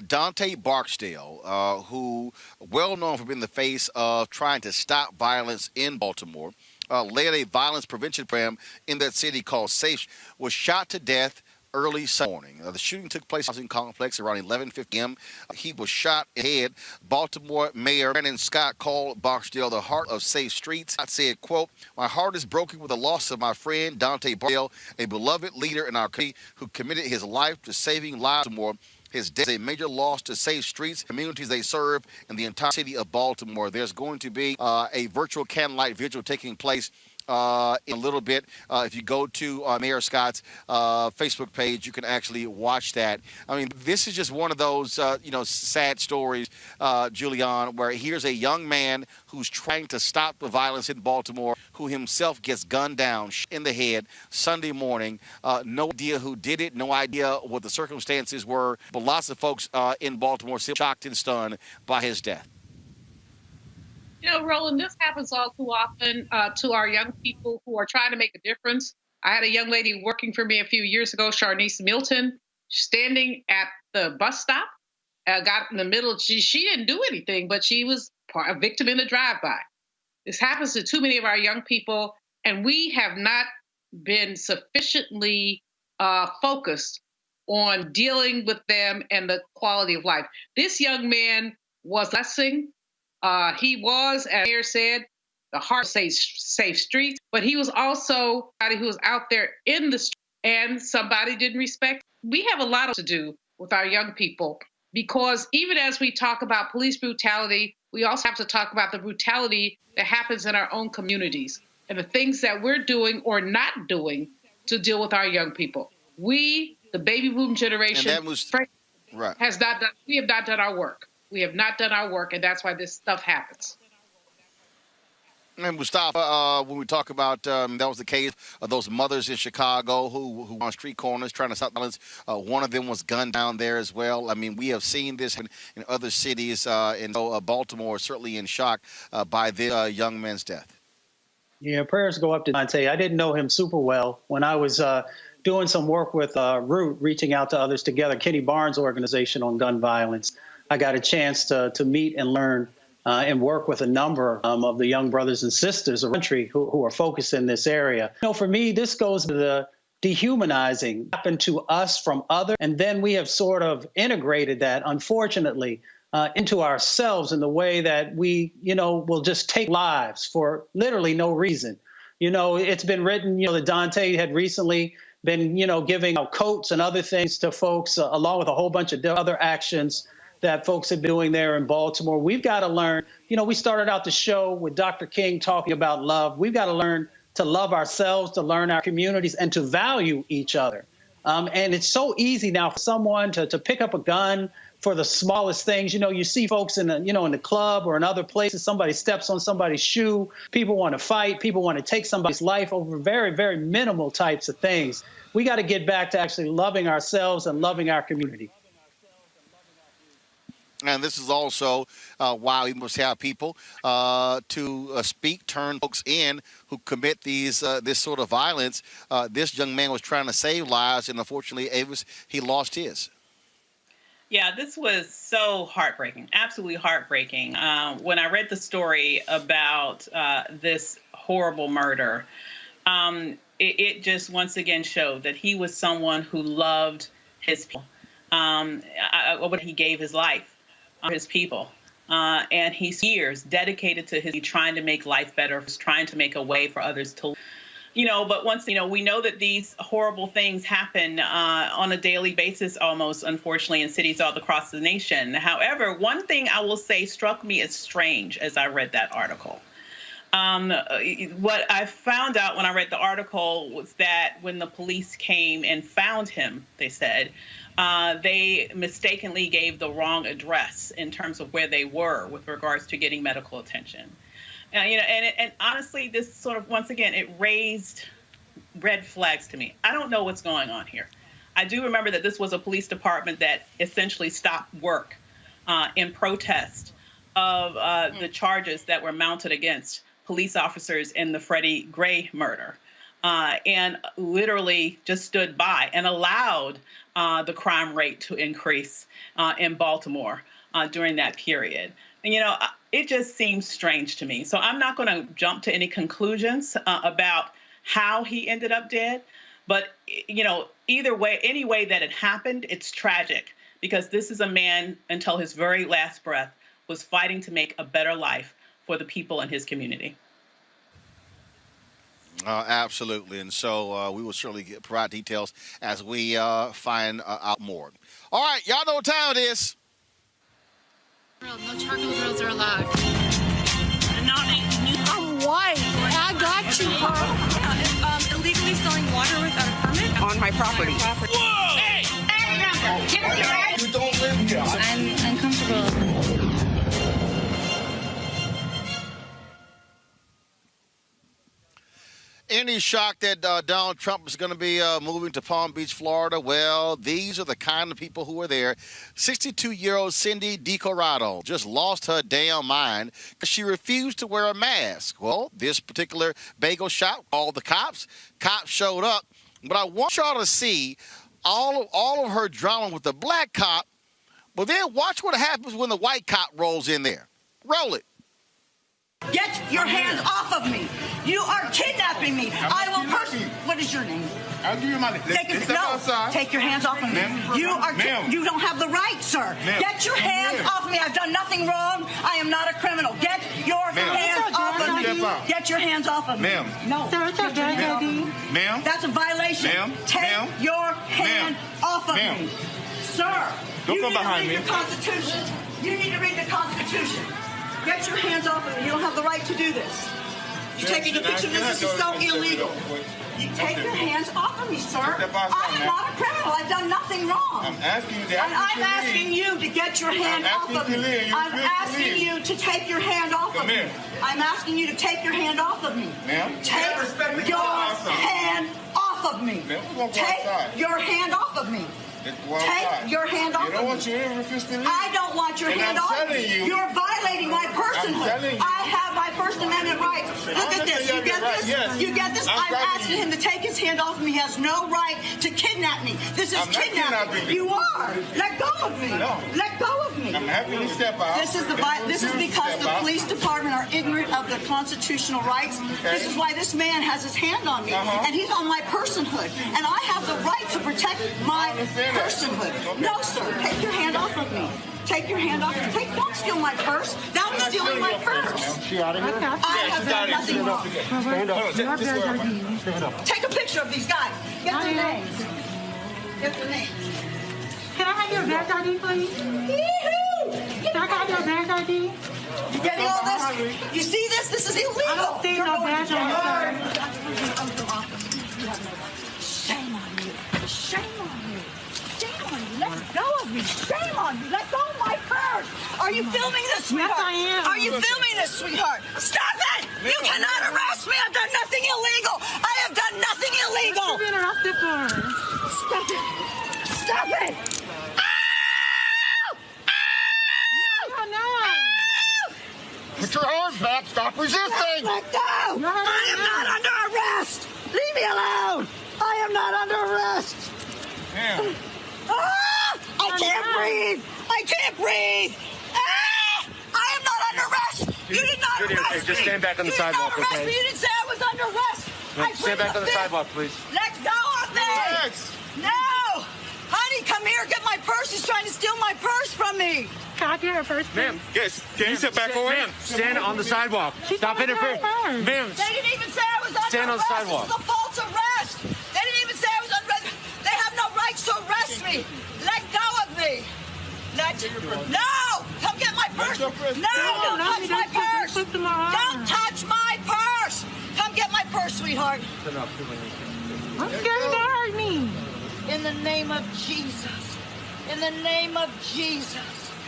Dante Barksdale, who well known for being the face of trying to stop violence in Baltimore, led a violence prevention program in that city called SAFE, was shot to death early Sunday morning. The shooting took place in the housing complex around 11:50 a.m. He was shot in the head. Baltimore Mayor Brandon Scott called Barksdale the heart of safe streets. Scott said, quote, "My heart is broken with the loss of my friend Dante Barksdale, a beloved leader in our community who committed his life to saving lives in Baltimore. His death is a major loss to safe streets, communities they serve, and the entire city of Baltimore." There's going to be a virtual candlelight vigil taking place in a little bit. If you go to Mayor Scott's Facebook page, you can actually watch that. I mean, this is just one of those, sad stories, Julian, where here's a young man who's trying to stop the violence in Baltimore, who himself gets gunned down in the head Sunday morning. No idea who did it, no idea what the circumstances were, but lots of folks in Baltimore still shocked and stunned by his death. Roland, this happens all too often to our young people who are trying to make a difference. I had a young lady working for me a few years ago, Charnice Milton, standing at the bus stop, got in the middle. She didn't do anything, but she was a victim in a drive-by. This happens to too many of our young people, and we have not been sufficiently focused on dealing with them and the quality of life. This young man was a blessing. He was, as the mayor said, the heart of safe streets, but he was also somebody who was out there in the street and somebody didn't respect. We have a lot to do with our young people, because even as we talk about police brutality, we also have to talk about the brutality that happens in our own communities and the things that we're doing or not doing to deal with our young people. We, the baby boom generation, right, we have not done our work. We have not done our work, and that's why this stuff happens. And Mustafa, when we talk about that was the case of those mothers in Chicago who were on street corners trying to stop violence. One of them was gunned down there as well. I mean, we have seen this in other cities, and Baltimore certainly in shock by this young man's death. Yeah, prayers go up to Dante. I didn't know him super well. When I was doing some work with Root, reaching out to others together, Kenny Barnes' organization on gun violence, I got a chance to meet and learn and work with a number of the young brothers and sisters around the country who are focused in this area. For me, this goes to the dehumanizing happened to us from others, and then we have sort of integrated that, unfortunately, into ourselves in the way that we, will just take lives for literally no reason. It's been written, that Dante had recently been, giving out coats and other things to folks, along with a whole bunch of other actions that folks have been doing there in Baltimore. We've got to learn, we started out the show with Dr. King talking about love. We've got to learn to love ourselves, to learn our communities, and to value each other. And it's so easy now for someone to pick up a gun for the smallest things. You see folks in the club or in other places, somebody steps on somebody's shoe. People want to fight. People want to take somebody's life over very, very minimal types of things. We got to get back to actually loving ourselves and loving our community. And this is also why we must have people to turn folks in who commit this sort of violence. This young man was trying to save lives, and unfortunately, he lost his. Yeah, this was so heartbreaking, absolutely heartbreaking. When I read the story about this horrible murder, it just once again showed that he was someone who loved his people. He gave his life for his people. And he's years dedicated to trying to make life better, trying to make a way for others to but once, we know that these horrible things happen on a daily basis almost, unfortunately, in cities all across the nation. However, one thing I will say struck me as strange as I read that article. What I found out when I read the article was that when the police came and found him, they said, they mistakenly gave the wrong address in terms of where they were with regards to getting medical attention. And honestly, this sort of, once again, it raised red flags to me. I don't know what's going on here. I do remember that this was a police department that essentially stopped work in protest of the charges that were mounted against police officers in the Freddie Gray murder, and literally just stood by and allowed the crime rate to increase in Baltimore during that period. And, it just seems strange to me. So I'm not going to jump to any conclusions about how he ended up dead. But, either way, any way that it happened, it's tragic because this is a man until his very last breath was fighting to make a better life for the people in his community. Absolutely. And so we will certainly provide details as we find out more. All right. Y'all know what time it is. No charcoal grills are allowed. I'm white. I got you, Carl. Yeah, illegally selling water without a permit on my property. Whoa! Hey! You don't live here. I'm uncomfortable. Any shock that Donald Trump is going to be moving to Palm Beach, Florida? Well, these are the kind of people who are there. 62-year-old Cindy DiCorrado just lost her damn mind because she refused to wear a mask. Well, this particular bagel shop called the cops. Cops showed up. But I want y'all to see all of her drama with the black cop. But then watch what happens when the white cop rolls in there. Roll it. Get your hands off of me. You are kidnapping me. I will personally. What is your name? I'll give you my name. Take your hands off of me. You don't have the right, sir. Get your hands off of me. I've done nothing wrong. I am not a criminal. Get your hands off of me. Get your hands off of me. Ma'am. No. Sir, it's a drug ID. Ma'am. That's a violation. Ma'am. Take your hand off of me. Sir. Don't come behind me. You need to read the Constitution. You need to read the Constitution. Get your hands off of me. You don't have the right to do this. You're taking a picture of this. This is so illegal. You take your hands off of me, sir. I am not a criminal. I've done nothing wrong. I'm asking you. I'm asking you to get your hand off of me. I'm asking you to take your hand off of me. I'm asking you to take your hand off of me. Ma'am? Take your hand off of me. Take your hand off of me. Take your hand off of me. I don't want your hand off of me. You're violating my personhood. I have my First Amendment rights. Look at this. You get this? You get this? I'm asking him to take his hand off of me. He has no right to kidnap me. This is kidnapping. You are. Let go of me. Let go of me. I'm happy to step out. This is because the police department are ignorant of the constitutional rights. This is why this man has his hand on me. And he's on my personhood. And I have the right to protect my personhood. No, sir. Take your hand off of me. Take your hand off. Don't steal my purse. That was stealing my purse. I have done nothing wrong. Take a picture of these guys. Get their names. Get their names. Can I have your badge ID, please? Can I have your badge ID? You getting all this? You see this? This is illegal. I don't see no badge on you, sir. Shame on you. Shame me. Shame on you. Let go of my purse. Are you filming this, sweetheart? Yes, I am. Are you filming this, sweetheart? Stop it! You cannot arrest me. I've done nothing illegal. I have done nothing illegal. What you being arrested for? Stop it. Stop it. Put your arms back. Stop resisting. Let go. I am not under arrest. Leave me alone. I am not under arrest. Ma'am. I can't breathe. I can't breathe. I am not under arrest. You did not arrest me. Just stand back on the sidewalk, You did not arrest okay? me. You didn't say I was under arrest. Stand back on the sidewalk, please. Let go of me. Relax. No. Honey, come here. Get my purse. He's trying to steal my purse from me. Can I get her first? Ma'am, yes. Can you sit back over? Ma'am, stand on the sidewalk. Stop interfering. Ma'am, They didn't even say I was under stand on the arrest. sidewalk. This is a false arrest. They didn't even say I was under arrest. They have no rights to arrest me. Let go of me. No! Come get my purse. No, don't touch my purse. Don't touch my purse. Come get my purse, sweetheart. I'm scared to hurt me. In the name of Jesus. In the name of Jesus.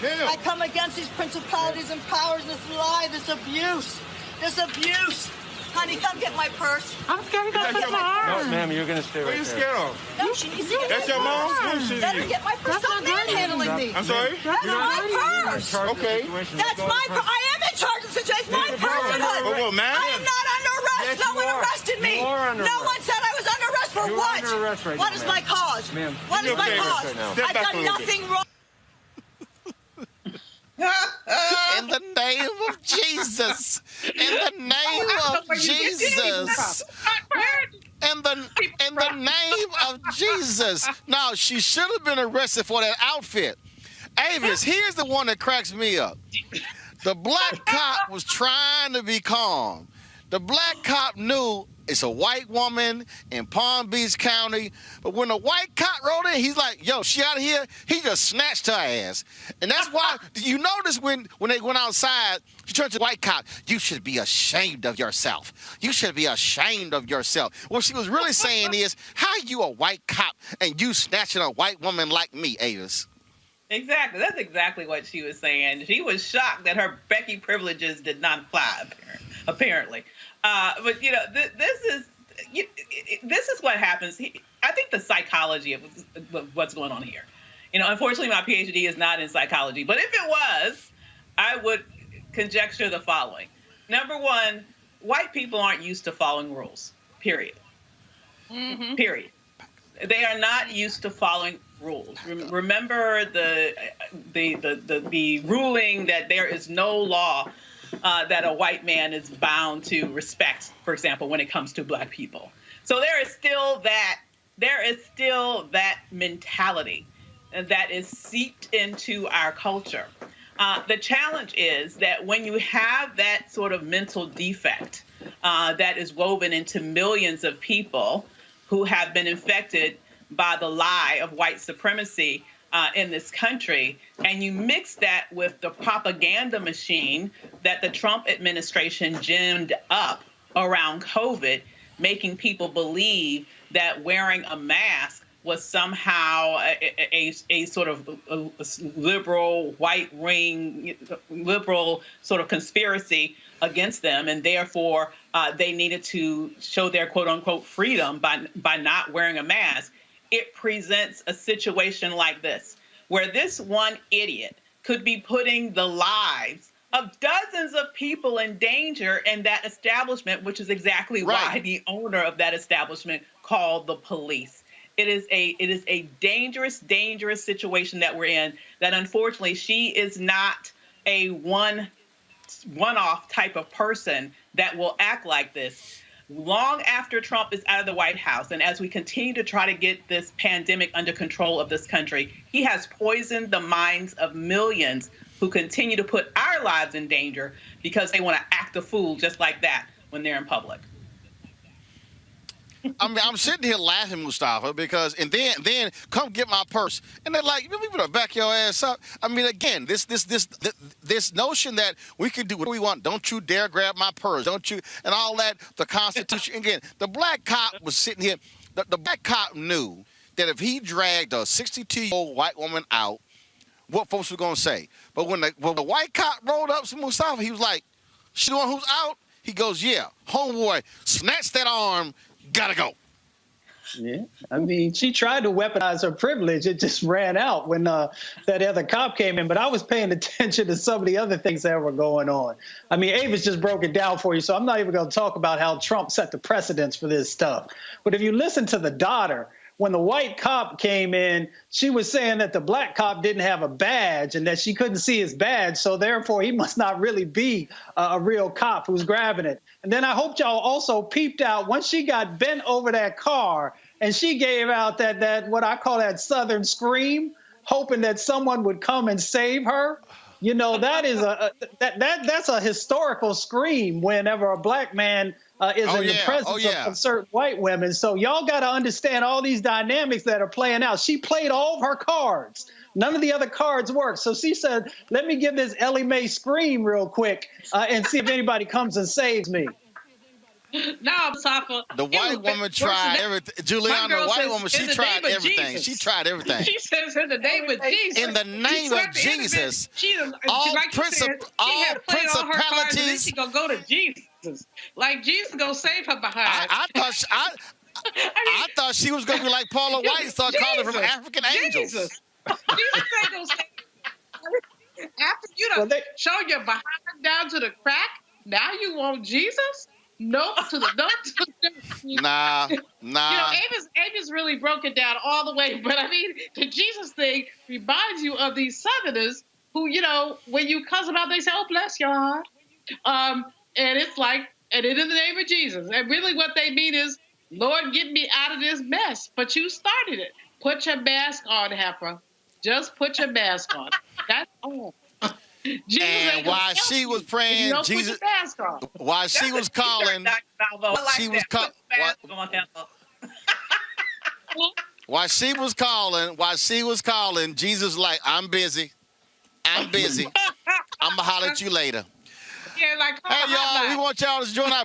I come against these principalities and powers, this lie, this abuse. This abuse. Honey, come get my purse. I'm scared to touch my arm. No, ma'am, you're going to stay right there. What are you scared of? No, she needs to get That's my your mom? purse. Let her get my purse. Stop manhandling me. I'm sorry? That's my purse. Okay. That's my purse. I am in charge of the situation. It's my personhood. Well, ma'am. I am not under arrest. Yes, No you one are. arrested me. You are under No arrest. one said I was under arrest for You are what? under arrest right What now, is ma'am. my cause? Ma'am, What do is me a my favor cause? right now. Step I've back a done little bit. nothing wrong. In the name of Jesus. In the name of Jesus. In the name of Jesus. Now, she should have been arrested for that outfit. Avis, here's the one that cracks me up. The black cop was trying to be calm. The black cop knew it's a white woman in Palm Beach County, but when the white cop rolled in, he's like, yo, she out of here? He just snatched her ass. And that's why, you notice when they went outside, she turned to the white cop, you should be ashamed of yourself. You should be ashamed of yourself. What she was really saying is, how you a white cop and you snatching a white woman like me, Avis? Exactly. That's exactly what she was saying. She was shocked that her Becky privileges did not apply, apparently. But this is what happens. I think the psychology of what's going on here. Unfortunately, my PhD is not in psychology. But if it was, I would conjecture the following. Number one, white people aren't used to following rules. Period. Mm-hmm. Period. They are not used to following rules. Remember the ruling that there is no law that a white man is bound to respect, for example, when it comes to black people. So there is still that mentality that is seeped into our culture. The challenge is that when you have that sort of mental defect that is woven into millions of people who have been infected by the lie of white supremacy in this country, and you mix that with the propaganda machine that the Trump administration ginned up around COVID, making people believe that wearing a mask was somehow a sort of a liberal, liberal sort of conspiracy against them, and therefore they needed to show their quote-unquote freedom by not wearing a mask. It presents a situation like this, where this one idiot could be putting the lives of dozens of people in danger in that establishment, which is exactly why the owner of that establishment called the police. It is a dangerous, dangerous situation that we're in, that unfortunately she is not a one-off type of person that will act like this. Long after Trump is out of the White House, and as we continue to try to get this pandemic under control of this country, he has poisoned the minds of millions who continue to put our lives in danger because they want to act a fool just like that when they're in public. I mean, I'm sitting here laughing, Mustafa, because and then come get my purse, and they're like, "You better back your ass up." I mean, again, this notion that we can do what we want. Don't you dare grab my purse. Don't you, and all that. The Constitution. Again, the black cop was sitting here. The black cop knew that if he dragged a 62-year-old white woman out, what folks were going to say. But when the white cop rolled up to Mustafa, he was like, she the one who's out? He goes, yeah. Homeboy, snatch that arm, gotta go. Yeah, I mean, she tried to weaponize her privilege. It just ran out when that other cop came in. But I was paying attention to some of the other things that were going on. I mean, Ava's just broke it down for you, so I'm not even going to talk about how Trump set the precedence for this stuff. But if you listen to the daughter, when the white cop came in, she was saying that the black cop didn't have a badge and that she couldn't see his badge, so therefore he must not really be a real cop who's grabbing it. And then I hope y'all also peeped out once she got bent over that car and she gave out that what I call that Southern scream, hoping that someone would come and save her. You know, that is that's a historical scream whenever a black man is in the presence of certain white women. So y'all got to understand all these dynamics that are playing out. She played all of her cards. None of the other cards worked. So she said, let me give this Ellie Mae scream real quick and see if anybody comes and saves me. No, Mustafa. The white woman tried everything. Juliana, the white woman, she tried everything. She tried everything. She says in the name of Jesus. In the name of Jesus. All principalities. She gonna go to Jesus. Like Jesus gonna save her behind. I thought she was gonna be like Paula White and start calling from African angels. Jesus ain't gonna save her. After you done show your behind down to the crack, now you want Jesus? Nope, to the Nah. You know, Ava's really broke it down all the way, but I mean, the Jesus thing reminds you of these Southerners who, you know, when you cuss them out, they say, "Oh, bless your heart," and it's like, and in the name of Jesus, and really what they mean is, "Lord, get me out of this mess." But you started it. Put your mask on, heifer. Just put your mask on. That's all. Jesus, and while she was praying, Jesus, while she was calling, she was while she was calling, Jesus like, I'm busy. I'm gonna holler at you later. Yeah, like, hey y'all, we want y'all to join our.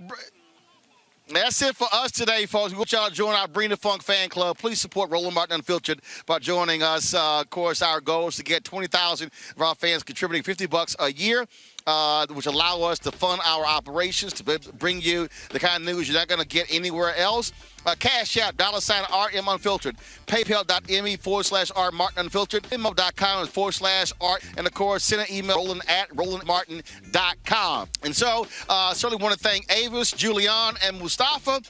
That's it for us today, folks. We want y'all to join our Bring the Funk fan club. Please support Roland Martin Unfiltered by joining us. Of course, our goal is to get 20,000 of our fans contributing $50 a year, which allow us to fund our operations, to bring you the kind of news you're not going to get anywhere else. Cash out, $RM Unfiltered. PayPal.me/R Martin Unfiltered. Venmo.com/Art. And, of course, send an email, Roland@RolandMartin.com. And so, certainly want to thank Avis, Julian, and Mustafa.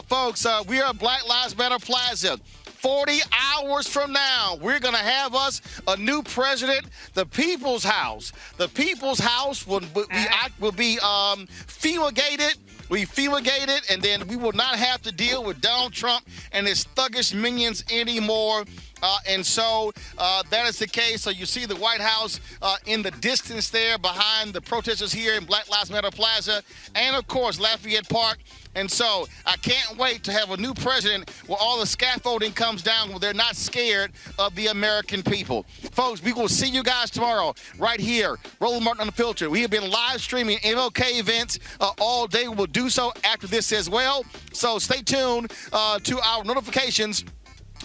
Folks, we are at Black Lives Matter Plaza. 40 hours from now, we're going to have us a new president, the People's House. The People's House will be fumigated. We fumigate it, and then we will not have to deal with Donald Trump and his thuggish minions anymore. And so that is the case. So you see the White House in the distance there behind the protesters here in Black Lives Matter Plaza and, of course, Lafayette Park. And so I can't wait to have a new president where all the scaffolding comes down, where they're not scared of the American people. Folks, we will see you guys tomorrow right here, Roland Martin Unfiltered. We have been live streaming MLK events all day. We will do so after this as well. So stay tuned to our notifications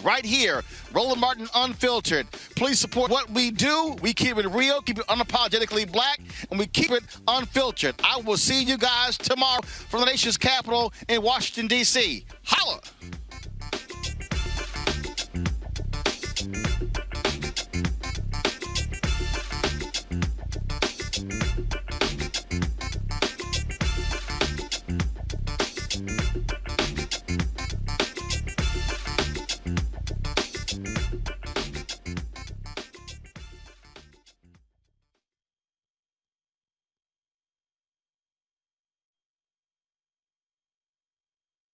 right here, Roland Martin Unfiltered. Please support what we do. We keep it real, keep it unapologetically black, and we keep it unfiltered. I will see you guys tomorrow from the nation's capital in Washington, D.C. Holla!